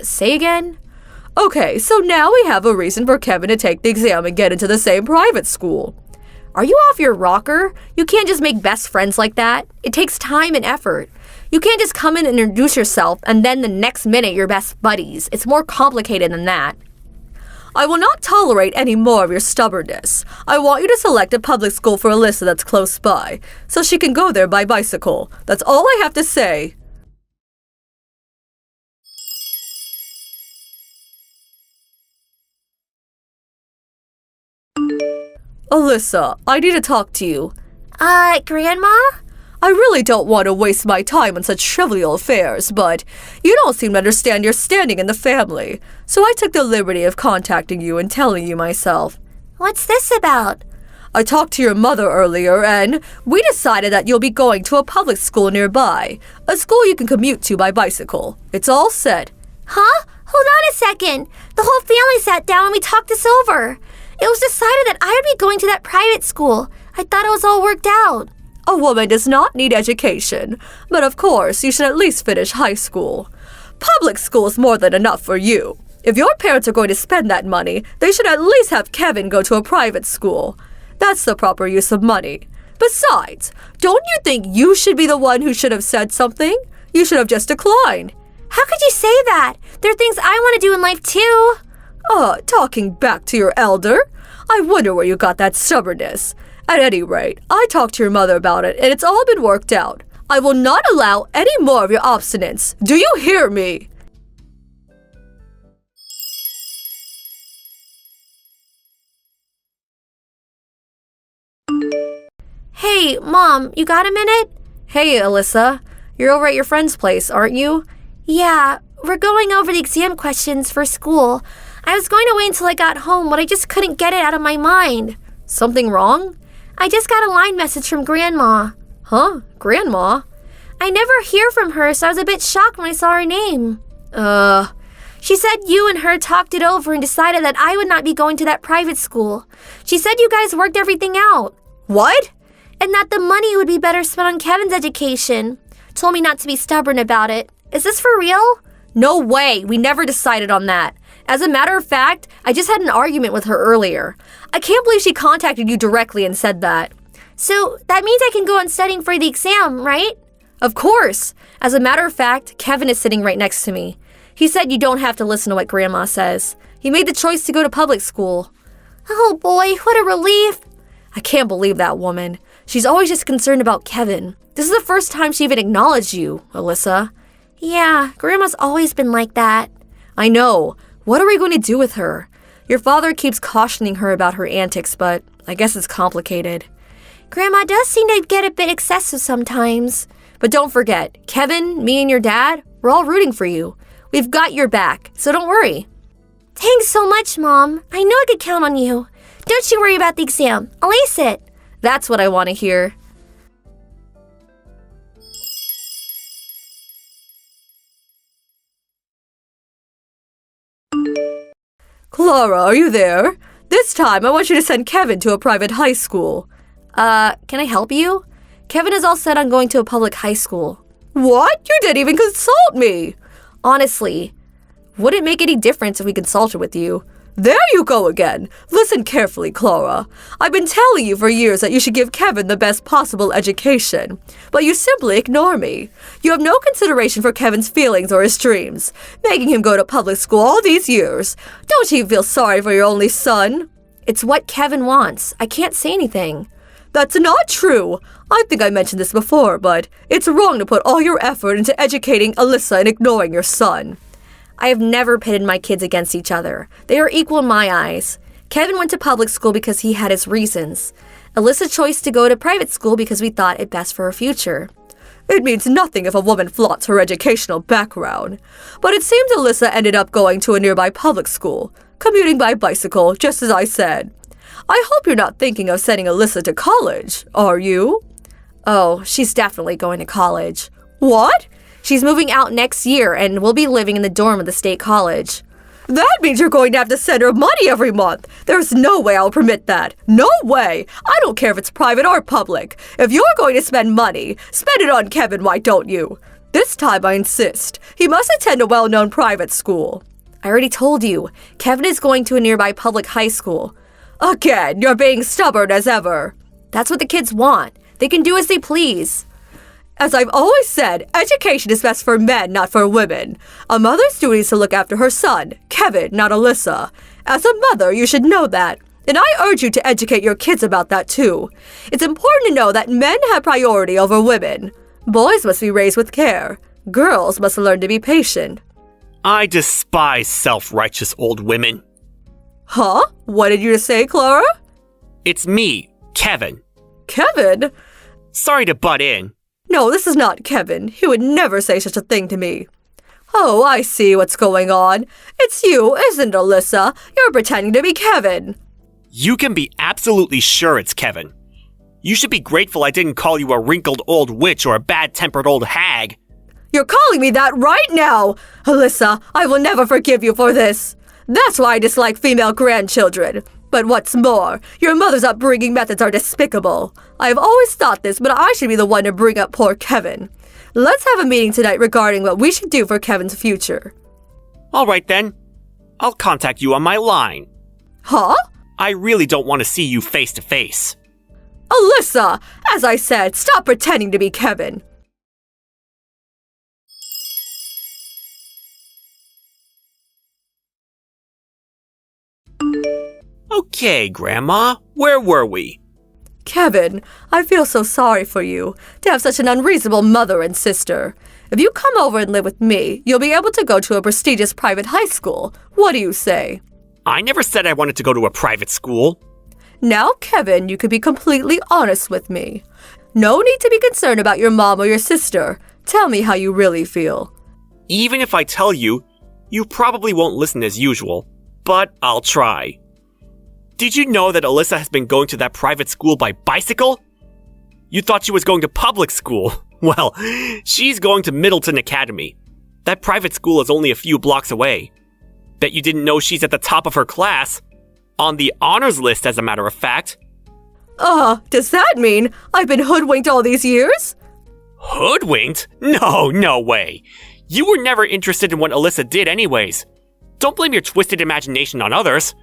Say again? Okay, so now we have a reason for Kevin to take the exam and get into the same private school. Are you off your rocker? You can't just make best friends like that. It takes time and effort. You can't just come in and introduce yourself and then the next minute you're best buddies. It's more complicated than that. I will not tolerate any more of your stubbornness. I want you to select a public school for Alyssa that's close by, so she can go there by bicycle. That's all I have to say. Alyssa, I need to talk to you. Grandma? I really don't want to waste my time on such trivial affairs, but you don't seem to understand your standing in the family, so I took the liberty of contacting you and telling you myself. What's this about? I talked to your mother earlier, and we decided that you'll be going to a public school nearby, a school you can commute to by bicycle. It's all set. Huh? Hold on a second. The whole family sat down and we talked this over. It was decided that I would be going to that private school. I thought it was all worked out. A woman does not need education, but of course you should at least finish high school. Public school is more than enough for you. If your parents are going to spend that money, they should at least have Kevin go to a private school. That's the proper use of money. Besides, don't you think you should be the one who should have said something? You should have just declined. How could you say that? There are things I want to do in life too. Talking back to your elder? I wonder where you got that stubbornness. At any rate, I talked to your mother about it, and it's all been worked out. I will not allow any more of your obstinance. Do you hear me? Hey, Mom, you got a minute? Hey, Alyssa. You're over at your friend's place, aren't you? Yeah, we're going over the exam questions for school. I was going to wait until I got home, but I just couldn't get it out of my mind. Something wrong? I just got a line message from Grandma. Huh? Grandma? I never hear from her, so I was a bit shocked when I saw her name. She said you and her talked it over and decided that I would not be going to that private school. She said you guys worked everything out. What? And that the money would be better spent on Kevin's education. Told me not to be stubborn about it. Is this for real? No way. We never decided on that. As a matter of fact, I just had an argument with her earlier. I can't believe she contacted you directly and said that. So that means I can go on studying for the exam, right? Of course. As a matter of fact, Kevin is sitting right next to me. He said you don't have to listen to what Grandma says. He made the choice to go to public school. Oh boy, what a relief. I can't believe that woman. She's always just concerned about Kevin. This is the first time she even acknowledged you, Alyssa. Yeah, Grandma's always been like that. I know. What are we going to do with her? Your father keeps cautioning her about her antics, but I guess it's complicated. Grandma does seem to get a bit excessive sometimes. But don't forget, Kevin, me, and your dad, we're all rooting for you. We've got your back, so don't worry. Thanks so much, Mom. I know I could count on you. Don't you worry about the exam. I'll ace it. That's what I want to hear. Clara, are you there? This time, I want you to send Kevin to a private high school. Can I help you? Kevin is all set on going to a public high school. What? You didn't even consult me! Honestly, wouldn't make any difference if we consulted with you. There you go again. Listen carefully, Clara. I've been telling you for years that you should give Kevin the best possible education, but you simply ignore me. You have no consideration for Kevin's feelings or his dreams, making him go to public school all these years. Don't you feel sorry for your only son? It's what Kevin wants. I can't say anything. That's not true. I think I mentioned this before, but it's wrong to put all your effort into educating Alyssa and ignoring your son. I have never pitted my kids against each other. They are equal in my eyes. Kevin went to public school because he had his reasons. Alyssa chose to go to private school because we thought it best for her future. It means nothing if a woman flaunts her educational background. But it seems Alyssa ended up going to a nearby public school, commuting by bicycle, just as I said. I hope you're not thinking of sending Alyssa to college, are you? Oh, she's definitely going to college. What? She's moving out next year and will be living in the dorm of the state college. That means you're going to have to send her money every month. There's no way I'll permit that. No way. I don't care if it's private or public. If you're going to spend money, spend it on Kevin, why don't you? This time I insist. He must attend a well-known private school. I already told you. Kevin is going to a nearby public high school. Again, you're being stubborn as ever. That's what the kids want. They can do as they please. As I've always said, education is best for men, not for women. A mother's duty is to look after her son, Kevin, not Alyssa. As a mother, you should know that. And I urge you to educate your kids about that too. It's important to know that men have priority over women. Boys must be raised with care. Girls must learn to be patient. I despise self-righteous old women. Huh? What did you say, Clara? It's me, Kevin. Kevin? Sorry to butt in. No, this is not Kevin. He would never say such a thing to me. Oh, I see what's going on. It's you, isn't it, Alyssa? You're pretending to be Kevin. You can be absolutely sure it's Kevin. You should be grateful I didn't call you a wrinkled old witch or a bad-tempered old hag. You're calling me that right now! Alyssa, I will never forgive you for this. That's why I dislike female grandchildren. But what's more, your mother's upbringing methods are despicable. I have always thought this, but I should be the one to bring up poor Kevin. Let's have a meeting tonight regarding what we should do for Kevin's future. All right then. I'll contact you on my line. Huh? I really don't want to see you face to face. Alyssa, as I said, stop pretending to be Kevin. Okay, Grandma, where were we? Kevin, I feel so sorry for you, to have such an unreasonable mother and sister. If you come over and live with me, you'll be able to go to a prestigious private high school. What do you say? I never said I wanted to go to a private school. Now, Kevin, you can be completely honest with me. No need to be concerned about your mom or your sister. Tell me how you really feel. Even if I tell you, you probably won't listen as usual, but I'll try. Did you know that Alyssa has been going to that private school by bicycle? You thought she was going to public school. Well, she's going to Middleton Academy. That private school is only a few blocks away. Bet you didn't know she's at the top of her class. On the honors list, as a matter of fact. Does that mean I've been hoodwinked all these years? Hoodwinked? No way. You were never interested in what Alyssa did anyways. Don't blame your twisted imagination on others.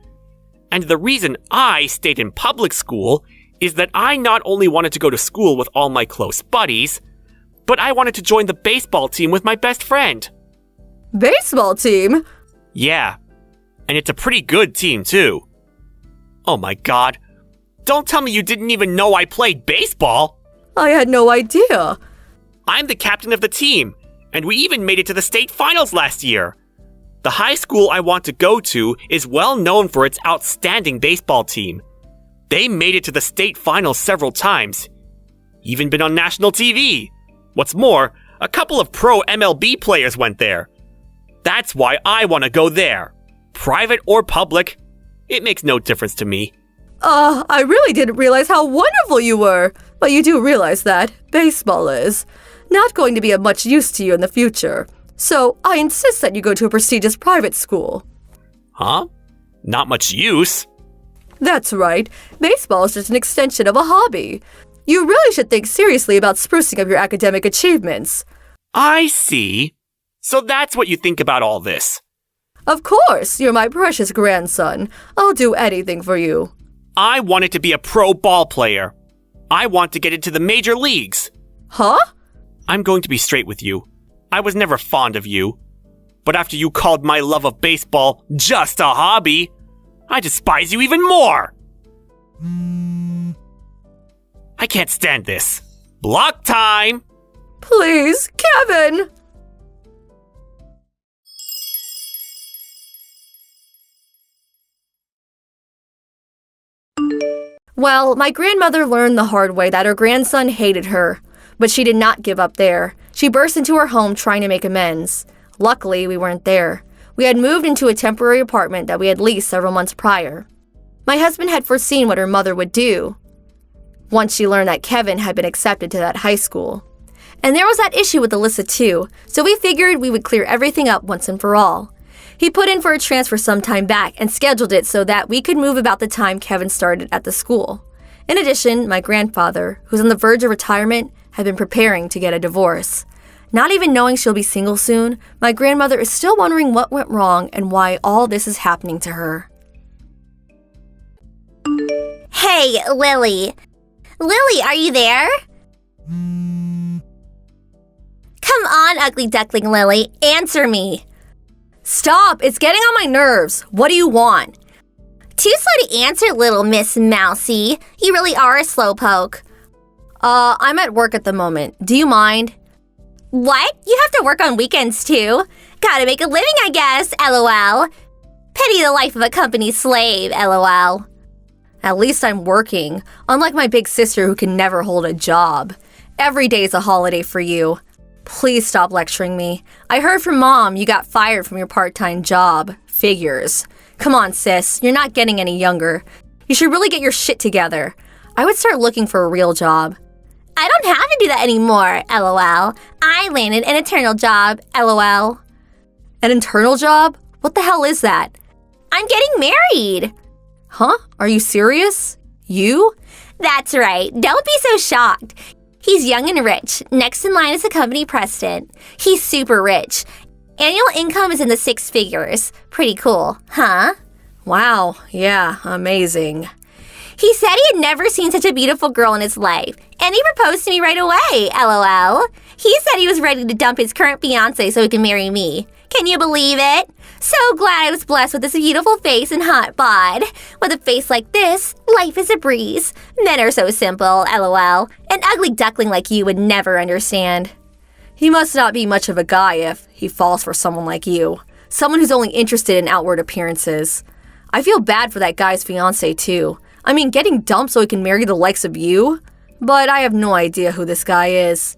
And the reason I stayed in public school is that I not only wanted to go to school with all my close buddies, but I wanted to join the baseball team with my best friend. Baseball team? Yeah, and it's a pretty good team too. Oh my god, don't tell me you didn't even know I played baseball! I had no idea. I'm the captain of the team, and we even made it to the state finals last year. The high school I want to go to is well known for its outstanding baseball team. They made it to the state finals several times. Even been on national TV. What's more, a couple of pro MLB players went there. That's why I want to go there. Private or public, it makes no difference to me. I really didn't realize how wonderful you were. But you do realize that baseball is not going to be of much use to you in the future. So I insist that you go to a prestigious private school. Huh? Not much use? That's right. Baseball is just an extension of a hobby. You really should think seriously about sprucing up your academic achievements. I see. So that's what you think about all this. Of course, you're my precious grandson. I'll do anything for you. I wanted to be a pro ball player. I want to get into the major leagues. Huh? I'm going to be straight with you. I was never fond of you. But after you called my love of baseball just a hobby, I despise you even more. I can't stand this. Block time! Please, Kevin! Well, my grandmother learned the hard way that her grandson hated her, but she did not give up there. She burst into her home trying to make amends. Luckily, we weren't there. We had moved into a temporary apartment that we had leased several months prior. My husband had foreseen what her mother would do once she learned that Kevin had been accepted to that high school. And there was that issue with Alyssa too, so we figured we would clear everything up once and for all. He put in for a transfer some time back and scheduled it so that we could move about the time Kevin started at the school. In addition, my grandfather, who's on the verge of retirement, had been preparing to get a divorce. Not even knowing she'll be single soon, my grandmother is still wondering what went wrong and why all this is happening to her. Hey, Lily. Lily, are you there? Come on, ugly duckling Lily, answer me. Stop! It's getting on my nerves. What do you want? Too slow to answer, little Miss Mousy. You really are a slowpoke. I'm at work at the moment. Do you mind? What? You have to work on weekends too? Gotta make a living, I guess, LOL. Pity the life of a company slave, LOL. At least I'm working, unlike my big sister who can never hold a job. Every day's a holiday for you. Please stop lecturing me. I heard from Mom you got fired from your part-time job. Figures. Come on, sis. You're not getting any younger. You should really get your shit together. I would start looking for a real job. I don't have to do that anymore, LOL. I landed an eternal job, LOL. An internal job? What the hell is that? I'm getting married. Huh? Are you serious? You? That's right. Don't be so shocked. He's young and rich. Next in line is the company president. He's super rich. Annual income is in the 6 figures. Pretty cool, huh? Wow, yeah, amazing. He said he had never seen such a beautiful girl in his life, and he proposed to me right away, LOL. He said he was ready to dump his current fiancé so he can marry me. Can you believe it? So glad I was blessed with this beautiful face and hot bod. With a face like this, life is a breeze. Men are so simple, LOL. An ugly duckling like you would never understand. He must not be much of a guy if he falls for someone like you. Someone who's only interested in outward appearances. I feel bad for that guy's fiancé too. I mean, getting dumped so he can marry the likes of you? But I have no idea who this guy is.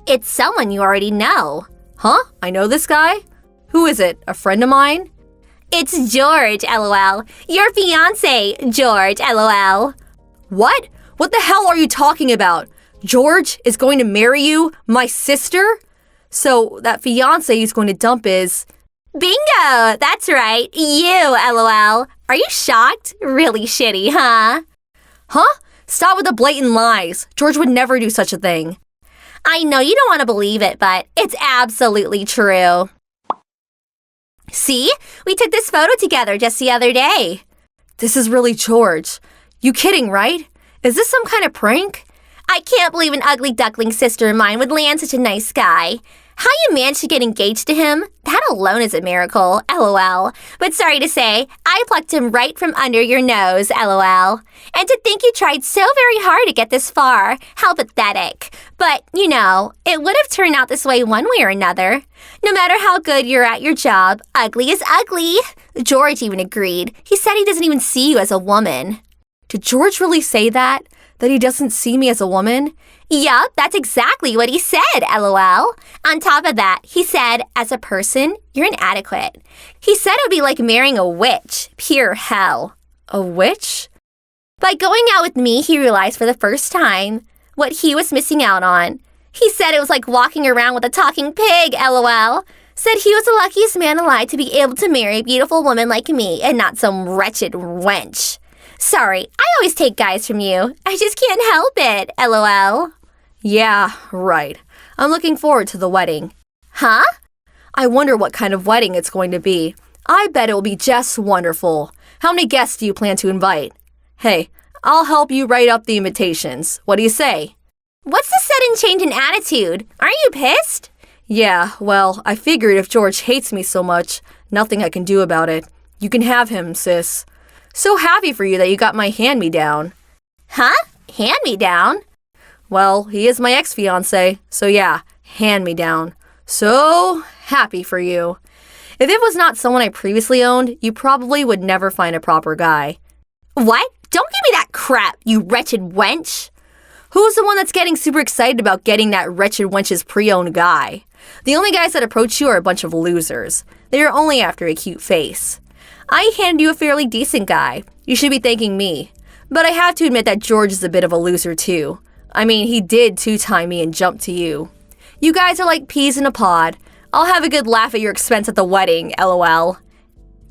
It's someone you already know. Huh? I know this guy? Who is it? A friend of mine? It's George, lol. Your fiance, George, lol. What? What the hell are you talking about? George is going to marry you? My sister? So that fiance he's going to dump is... Bingo! That's right. You, lol. Are you shocked? Really shitty, huh? Huh? Stop with the blatant lies. George would never do such a thing. I know you don't want to believe it, but it's absolutely true. See? We took this photo together just the other day. This is really George. You kidding, right? Is this some kind of prank? I can't believe an ugly duckling sister of mine would land such a nice guy. How you managed to get engaged to him? That alone is a miracle, lol. But sorry to say, I plucked him right from under your nose, lol. And to think you tried so very hard to get this far. How pathetic. But, you know, it would have turned out this way one way or another. No matter how good you're at your job, ugly is ugly. George even agreed. He said he doesn't even see you as a woman. Did George really say that? That he doesn't see me as a woman? Yup, that's exactly what he said, lol. On top of that, he said, as a person, you're inadequate. He said it would be like marrying a witch. Pure hell. A witch? By going out with me, he realized for the first time what he was missing out on. He said it was like walking around with a talking pig, lol. Said he was the luckiest man alive to be able to marry a beautiful woman like me and not some wretched wench. Sorry, I always take guys from you. I just can't help it, lol. Yeah, right. I'm looking forward to the wedding. Huh? I wonder what kind of wedding it's going to be. I bet it will be just wonderful. How many guests do you plan to invite? Hey, I'll help you write up the invitations. What do you say? What's the sudden change in attitude? Aren't you pissed? Yeah, well, I figured if George hates me so much, nothing I can do about it. You can have him, sis. So happy for you that you got my hand-me-down. Huh? Hand-me-down? Well, he is my ex-fiancé, so yeah, hand-me-down. So happy for you. If it was not someone I previously owned, you probably would never find a proper guy. What? Don't give me that crap, you wretched wench. Who's the one that's getting super excited about getting that wretched wench's pre-owned guy? The only guys that approach you are a bunch of losers. They are only after a cute face. I handed you a fairly decent guy. You should be thanking me. But I have to admit that George is a bit of a loser too. I mean, he did two-time me and jump to you. You guys are like peas in a pod. I'll have a good laugh at your expense at the wedding, lol.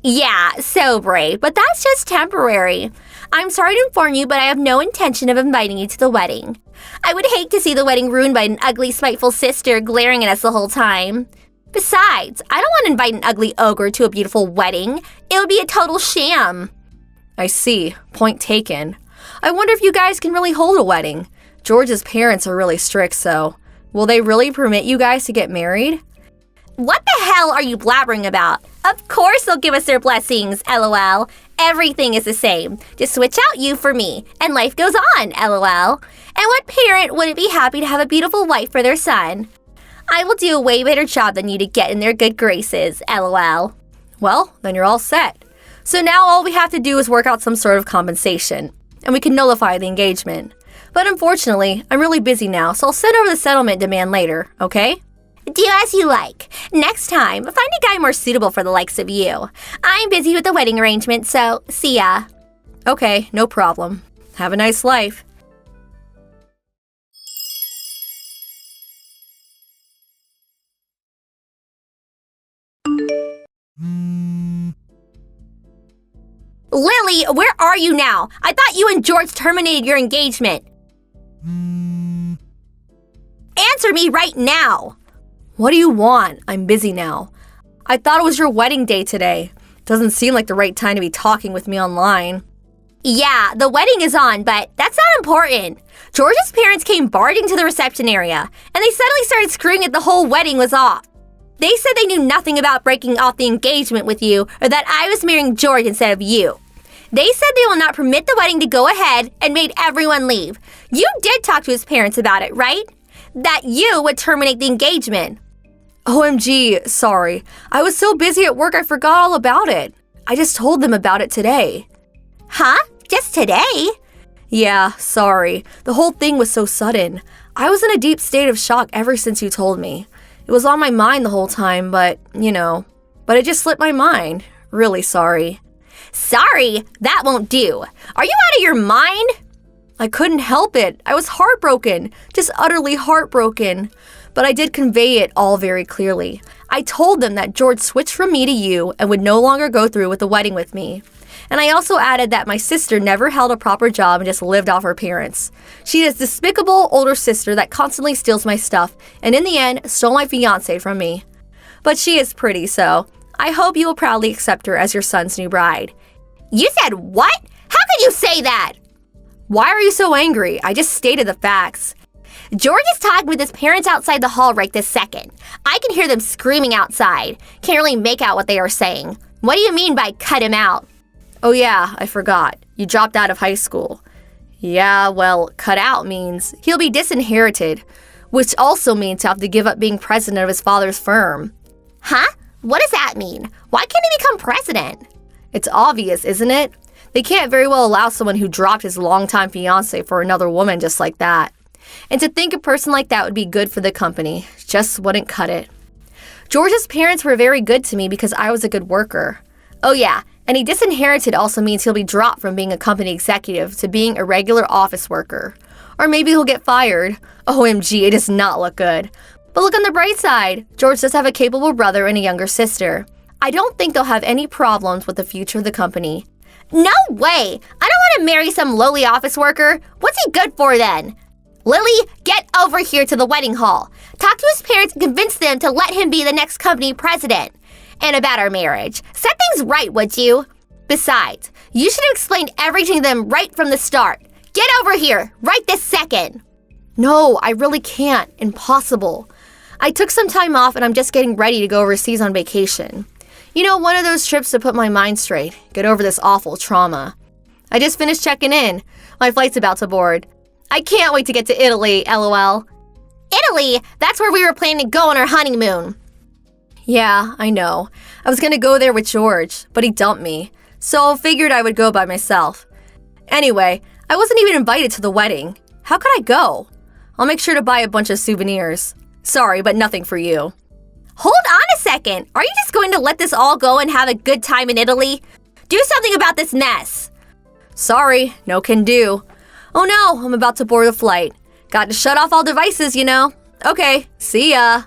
Yeah, so brave, but that's just temporary. I'm sorry to inform you, but I have no intention of inviting you to the wedding. I would hate to see the wedding ruined by an ugly, spiteful sister glaring at us the whole time. Besides, I don't want to invite an ugly ogre to a beautiful wedding. It would be a total sham. I see. Point taken. I wonder if you guys can really hold a wedding. George's parents are really strict, so will they really permit you guys to get married? What the hell are you blabbering about? Of course they'll give us their blessings, lol. Everything is the same. Just switch out you for me, and life goes on, lol. And what parent wouldn't be happy to have a beautiful wife for their son? I will do a way better job than you to get in their good graces, lol. Well, then you're all set. So now all we have to do is work out some sort of compensation, and we can nullify the engagement. But unfortunately, I'm really busy now, so I'll send over the settlement demand later, okay? Do as you like. Next time, find a guy more suitable for the likes of you. I'm busy with the wedding arrangement, so see ya. Okay, no problem. Have a nice life. Lily, where are you now? I thought you and George terminated your engagement. Answer me right now. What do you want? I'm busy now. I thought it was your wedding day today. Doesn't seem like the right time to be talking with me online. Yeah, the wedding is on, but that's not important. George's parents came barging to the reception area, and they suddenly started screaming that the whole wedding was off. They said they knew nothing about breaking off the engagement with you or that I was marrying George instead of you. They said they will not permit the wedding to go ahead and made everyone leave. You did talk to his parents about it, right? That you would terminate the engagement. OMG, sorry. I was so busy at work I forgot all about it. I just told them about it today. Huh? Just today? Yeah, sorry. The whole thing was so sudden. I was in a deep state of shock ever since you told me. It was on my mind the whole time, but it just slipped my mind. Really sorry. Sorry, that won't do. Are you out of your mind? I couldn't help it. I was heartbroken, just utterly heartbroken. But I did convey it all very clearly. I told them that George switched from me to you and would no longer go through with the wedding with me. And I also added that my sister never held a proper job and just lived off her parents. She is a despicable older sister that constantly steals my stuff and in the end stole my fiancé from me. But she is pretty, so I hope you will proudly accept her as your son's new bride. You said what? How could you say that? Why are you so angry? I just stated the facts. George is talking with his parents outside the hall right this second. I can hear them screaming outside. Can't really make out what they are saying. What do you mean by cut him out? Oh yeah, I forgot. You dropped out of high school. Yeah, well, cut out means he'll be disinherited, which also means he'll have to give up being president of his father's firm. Huh? What does that mean? Why can't he become president? It's obvious, isn't it? They can't very well allow someone who dropped his longtime fiancé for another woman just like that. And to think a person like that would be good for the company just wouldn't cut it. George's parents were very good to me because I was a good worker. Oh yeah, and he disinherited also means he'll be dropped from being a company executive to being a regular office worker. Or maybe he'll get fired. OMG, it does not look good. But look on the bright side. George does have a capable brother and a younger sister. I don't think they'll have any problems with the future of the company. No way! I don't want to marry some lowly office worker. What's he good for then? Lily, get over here to the wedding hall. Talk to his parents and convince them to let him be the next company president. And about our marriage. Set things right, would you? Besides, you should have explained everything to them right from the start. Get over here, right this second. No, I really can't. Impossible. I took some time off and I'm just getting ready to go overseas on vacation. One of those trips to put my mind straight, get over this awful trauma. I just finished checking in. My flight's about to board. I can't wait to get to Italy, LOL. Italy? That's where we were planning to go on our honeymoon. Yeah, I know. I was gonna go there with George, but he dumped me. So I figured I would go by myself. Anyway, I wasn't even invited to the wedding. How could I go? I'll make sure to buy a bunch of souvenirs. Sorry, but nothing for you. Hold on a second. Are you just going to let this all go and have a good time in Italy? Do something about this mess. Sorry, no can do. Oh no, I'm about to board the flight. Got to shut off all devices, Okay, see ya.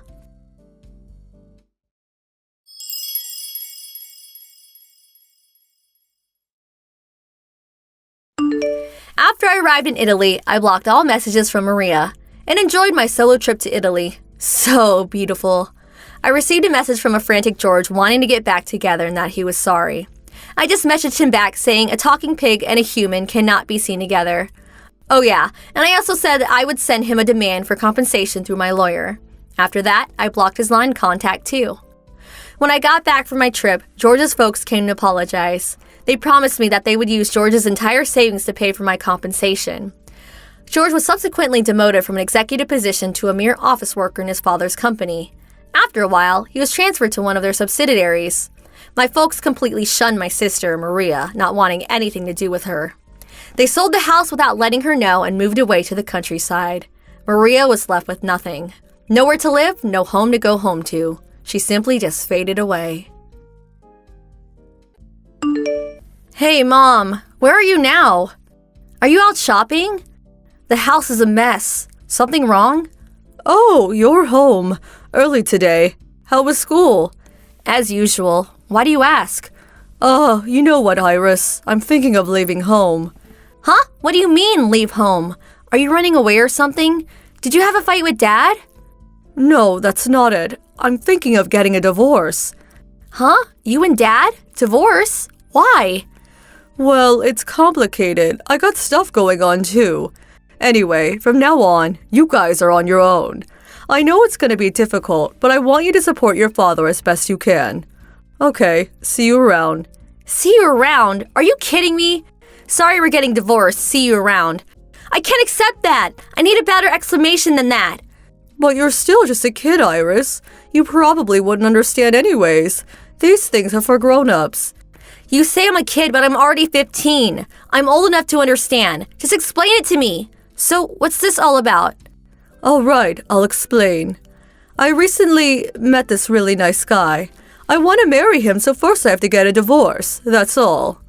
After I arrived in Italy, I blocked all messages from Maria and enjoyed my solo trip to Italy. So beautiful. I received a message from a frantic George wanting to get back together and that he was sorry. I just messaged him back saying a talking pig and a human cannot be seen together. Oh yeah, and I also said that I would send him a demand for compensation through my lawyer. After that, I blocked his line contact too. When I got back from my trip, George's folks came to apologize. They promised me that they would use George's entire savings to pay for my compensation. George was subsequently demoted from an executive position to a mere office worker in his father's company. After a while, he was transferred to one of their subsidiaries. My folks completely shunned my sister, Maria, not wanting anything to do with her. They sold the house without letting her know and moved away to the countryside. Maria was left with nothing. Nowhere to live, no home to go home to. She simply just faded away. Hey, Mom, where are you now? Are you out shopping? The house is a mess. Something wrong? Oh, you're home. Early today. How was school? As usual. Why do you ask? You know what, Iris. I'm thinking of leaving home. Huh? What do you mean, leave home? Are you running away or something? Did you have a fight with Dad? No, that's not it. I'm thinking of getting a divorce. Huh? You and Dad? Divorce? Why? Well, it's complicated. I got stuff going on too. Anyway, from now on, you guys are on your own. I know it's going to be difficult, but I want you to support your father as best you can. Okay, see you around. See you around? Are you kidding me? Sorry we're getting divorced. See you around. I can't accept that. I need a better explanation than that. But you're still just a kid, Iris. You probably wouldn't understand anyways. These things are for grown-ups. You say I'm a kid, but I'm already 15. I'm old enough to understand. Just explain it to me. So, what's this all about? All right, I'll explain. I recently met this really nice guy. I want to marry him, so first I have to get a divorce. That's all.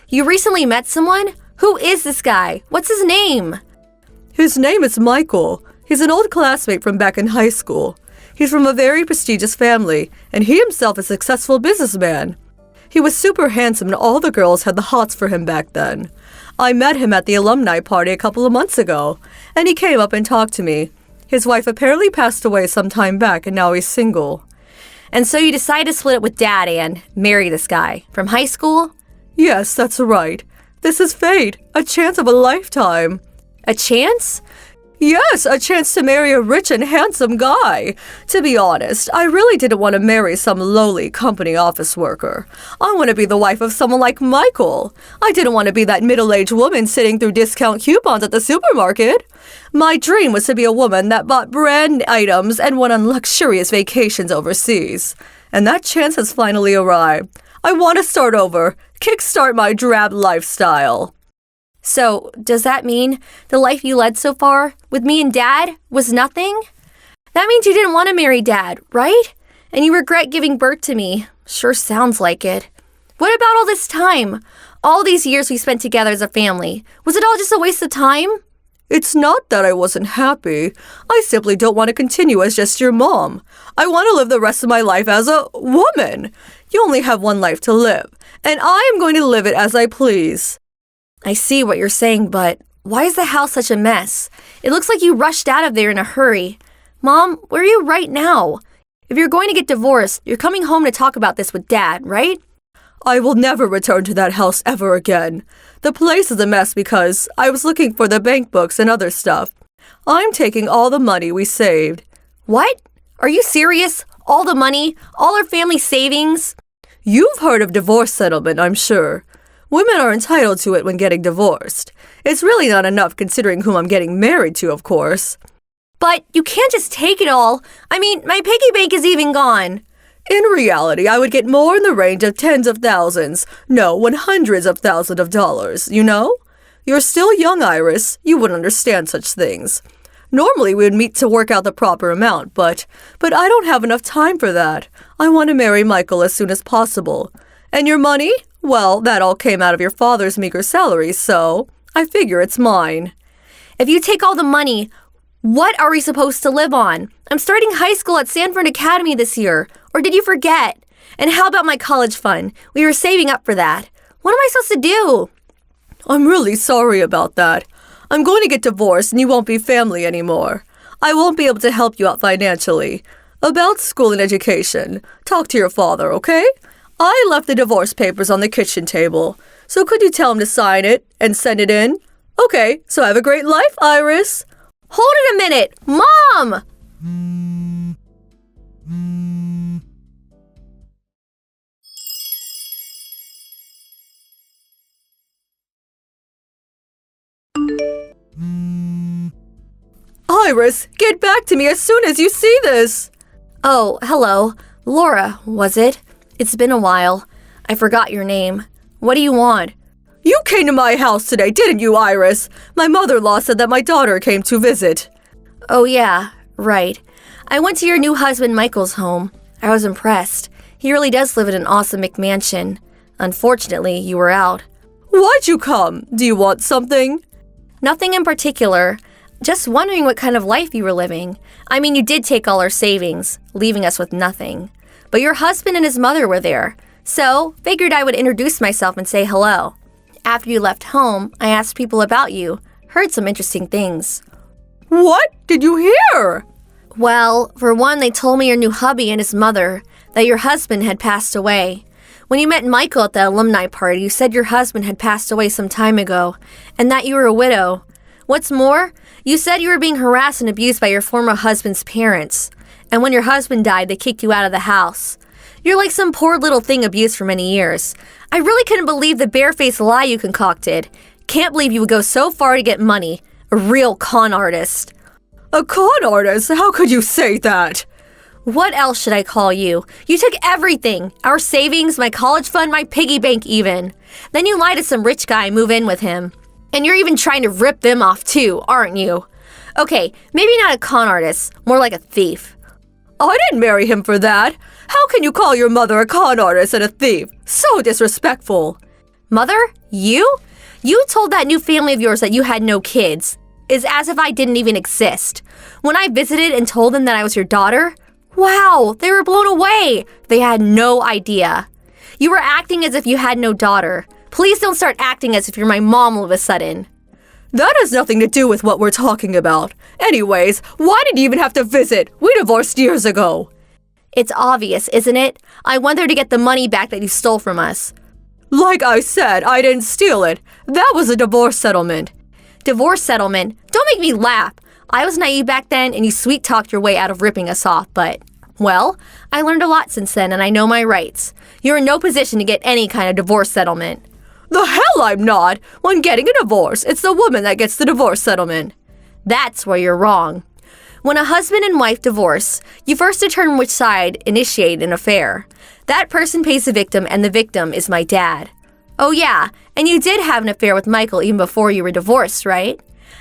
You recently met someone? Who is this guy? What's his name? His name is Michael. He's an old classmate from back in high school. He's from a very prestigious family, and he himself is a successful businessman. He was super handsome and all the girls had the hots for him back then. I met him at the alumni party a couple of months ago, and he came up and talked to me. His wife apparently passed away some time back, and now he's single. And so you decided to split up with Dad and marry this guy from high school? Yes, that's right. This is fate, a chance of a lifetime. A chance? Yes, a chance to marry a rich and handsome guy. To be honest, I really didn't want to marry some lowly company office worker. I want to be the wife of someone like Michael. I didn't want to be that middle-aged woman sitting through discount coupons at the supermarket. My dream was to be a woman that bought brand items and went on luxurious vacations overseas. And that chance has finally arrived. I want to start over, kickstart my drab lifestyle. So, does that mean the life you led so far with me and Dad was nothing? That means you didn't want to marry Dad, right? And you regret giving birth to me. Sure sounds like it. What about all this time? All these years we spent together as a family. Was it all just a waste of time? It's not that I wasn't happy. I simply don't want to continue as just your mom. I want to live the rest of my life as a woman. You only have one life to live, and I am going to live it as I please. I see what you're saying, but why is the house such a mess? It looks like you rushed out of there in a hurry. Mom, where are you right now? If you're going to get divorced, you're coming home to talk about this with Dad, right? I will never return to that house ever again. The place is a mess because I was looking for the bank books and other stuff. I'm taking all the money we saved. What? Are you serious? All the money? All our family savings? You've heard of divorce settlement, I'm sure. Women are entitled to it when getting divorced. It's really not enough considering whom I'm getting married to, of course. But you can't just take it all. I mean, my piggy bank is even gone. In reality, I would get more in the range of tens of thousands. No, hundreds of thousands of dollars, you know? You're still young, Iris. You wouldn't understand such things. Normally, we would meet to work out the proper amount, but I don't have enough time for that. I want to marry Michael as soon as possible. And your money? Well, that all came out of your father's meager salary, so I figure it's mine. If you take all the money, what are we supposed to live on? I'm starting high school at Sanford Academy this year. Or did you forget? And how about my college fund? We were saving up for that. What am I supposed to do? I'm really sorry about that. I'm going to get divorced and you won't be family anymore. I won't be able to help you out financially. About school and education, talk to your father, okay? I left the divorce papers on the kitchen table, so could you tell him to sign it and send it in? Okay, so have a great life, Iris. Hold it a minute! Mom! Iris, get back to me as soon as you see this. Oh, hello. Laura, was it? It's been a while. I forgot your name. What do you want? You came to my house today, didn't you, Iris? My mother-in-law said that my daughter came to visit. Oh yeah, right. I went to your new husband Michael's home. I was impressed. He really does live in an awesome McMansion. Unfortunately, you were out. Why'd you come? Do you want something? Nothing in particular. Just wondering what kind of life you were living. I mean, you did take all our savings, leaving us with nothing. But your husband and his mother were there, so figured I would introduce myself and say hello. After you left home, I asked people about you, heard some interesting things. What did you hear? Well, for one, they told me your new hubby and his mother, that your husband had passed away. When you met Michael at the alumni party, you said your husband had passed away some time ago, and that you were a widow. What's more, you said you were being harassed and abused by your former husband's parents. And when your husband died, they kicked you out of the house. You're like some poor little thing abused for many years. I really couldn't believe the barefaced lie you concocted. Can't believe you would go so far to get money. A real con artist. A con artist? How could you say that? What else should I call you? You took everything. Our savings, my college fund, my piggy bank even. Then you lie to some rich guy and move in with him. And you're even trying to rip them off too, aren't you? Okay, maybe not a con artist, more like a thief. I didn't marry him for that. How can you call your mother a con artist and a thief? So disrespectful. Mother? You? You told that new family of yours that you had no kids. It's as if I didn't even exist. When I visited and told them that I was your daughter, wow, they were blown away. They had no idea. You were acting as if you had no daughter. Please don't start acting as if you're my mom all of a sudden. That has nothing to do with what we're talking about. Anyways, why did you even have to visit? We divorced years ago. It's obvious, isn't it? I went there to get the money back that you stole from us. Like I said, I didn't steal it. That was a divorce settlement. Divorce settlement? Don't make me laugh. I was naive back then and you sweet-talked your way out of ripping us off, but, well, I learned a lot since then and I know my rights. You're in no position to get any kind of divorce settlement. The hell I'm not! When getting a divorce, it's the woman that gets the divorce settlement. That's where you're wrong. When a husband and wife divorce, you first determine which side initiated an affair. That person pays the victim and the victim is my dad. Oh yeah, and you did have an affair with Michael even before you were divorced, right?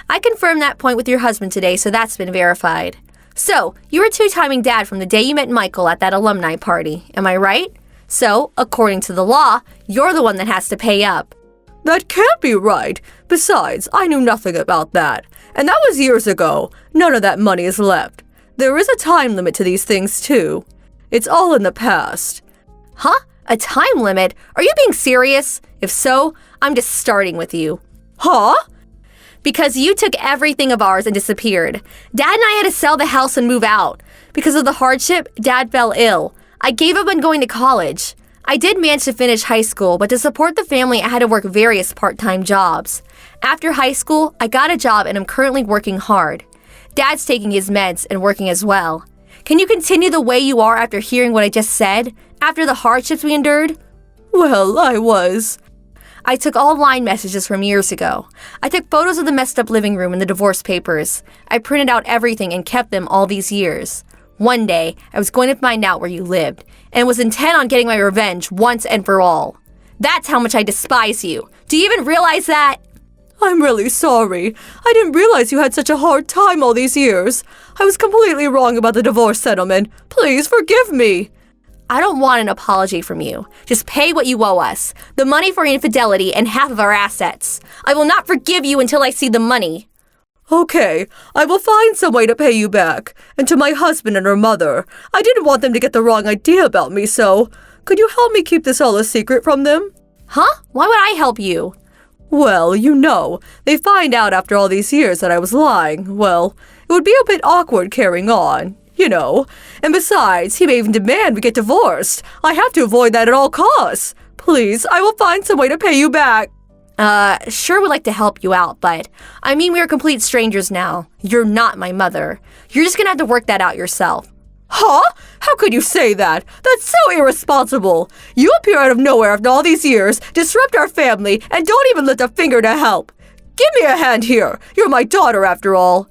I confirmed that point with your husband today, so that's been verified. So, you were two-timing dad from the day you met Michael at that alumni party, am I right? So, according to the law, you're the one that has to pay up. That can't be right. Besides, I knew nothing about that. And that was years ago. None of that money is left. There is a time limit to these things, too. It's all in the past. Huh? A time limit? Are you being serious? If so, I'm just starting with you. Huh? Because you took everything of ours and disappeared. Dad and I had to sell the house and move out. Because of the hardship, Dad fell ill. I gave up on going to college. I did manage to finish high school, but to support the family, I had to work various part-time jobs. After high school, I got a job and I'm currently working hard. Dad's taking his meds and working as well. Can you continue the way you are after hearing what I just said? After the hardships we endured? Well, I was. I took all line messages from years ago. I took photos of the messed up living room and the divorce papers. I printed out everything and kept them all these years. One day, I was going to find out where you lived, and was intent on getting my revenge once and for all. That's how much I despise you. Do you even realize that? I'm really sorry. I didn't realize you had such a hard time all these years. I was completely wrong about the divorce settlement. Please forgive me. I don't want an apology from you. Just pay what you owe us. The money for infidelity and half of our assets. I will not forgive you until I see the money. Okay, I will find some way to pay you back. And to my husband and her mother. I didn't want them to get the wrong idea about me, so could you help me keep this all a secret from them? Huh? Why would I help you? Well, you know, they find out after all these years that I was lying. Well, it would be a bit awkward carrying on, you know. And besides, he may even demand we get divorced. I have to avoid that at all costs. Please, I will find some way to pay you back. Sure would like to help you out, but I mean we are complete strangers now. You're not my mother. You're just gonna have to work that out yourself. Huh? How could you say that? That's so irresponsible. You appear out of nowhere after all these years, disrupt our family, and don't even lift a finger to help. Give me a hand here. You're my daughter after all.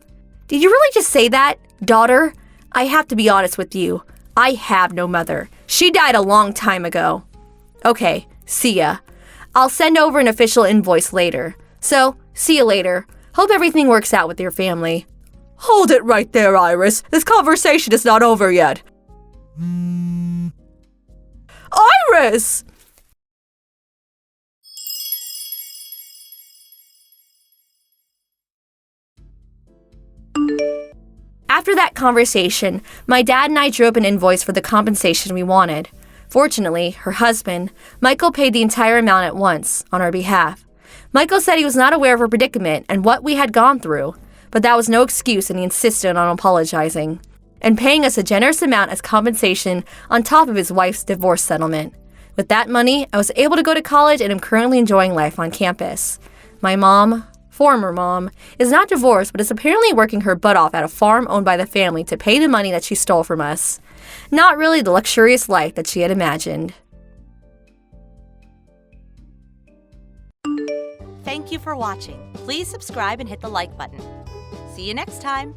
Did you really just say that, daughter? I have to be honest with you. I have no mother. She died a long time ago. Okay, see ya. I'll send over an official invoice later. So, see you later. Hope everything works out with your family. Hold it right there, Iris. This conversation is not over yet. Iris! After that conversation, my dad and I drew up an invoice for the compensation we wanted. Fortunately, her husband, Michael, paid the entire amount at once on our behalf. Michael said he was not aware of her predicament and what we had gone through, but that was no excuse and he insisted on apologizing and paying us a generous amount as compensation on top of his wife's divorce settlement. With that money, I was able to go to college and am currently enjoying life on campus. My mom, former mom, is not divorced but is apparently working her butt off at a farm owned by the family to pay the money that she stole from us. Not really the luxurious life that she had imagined. Thank you for watching. Please subscribe and hit the like button. See you next time.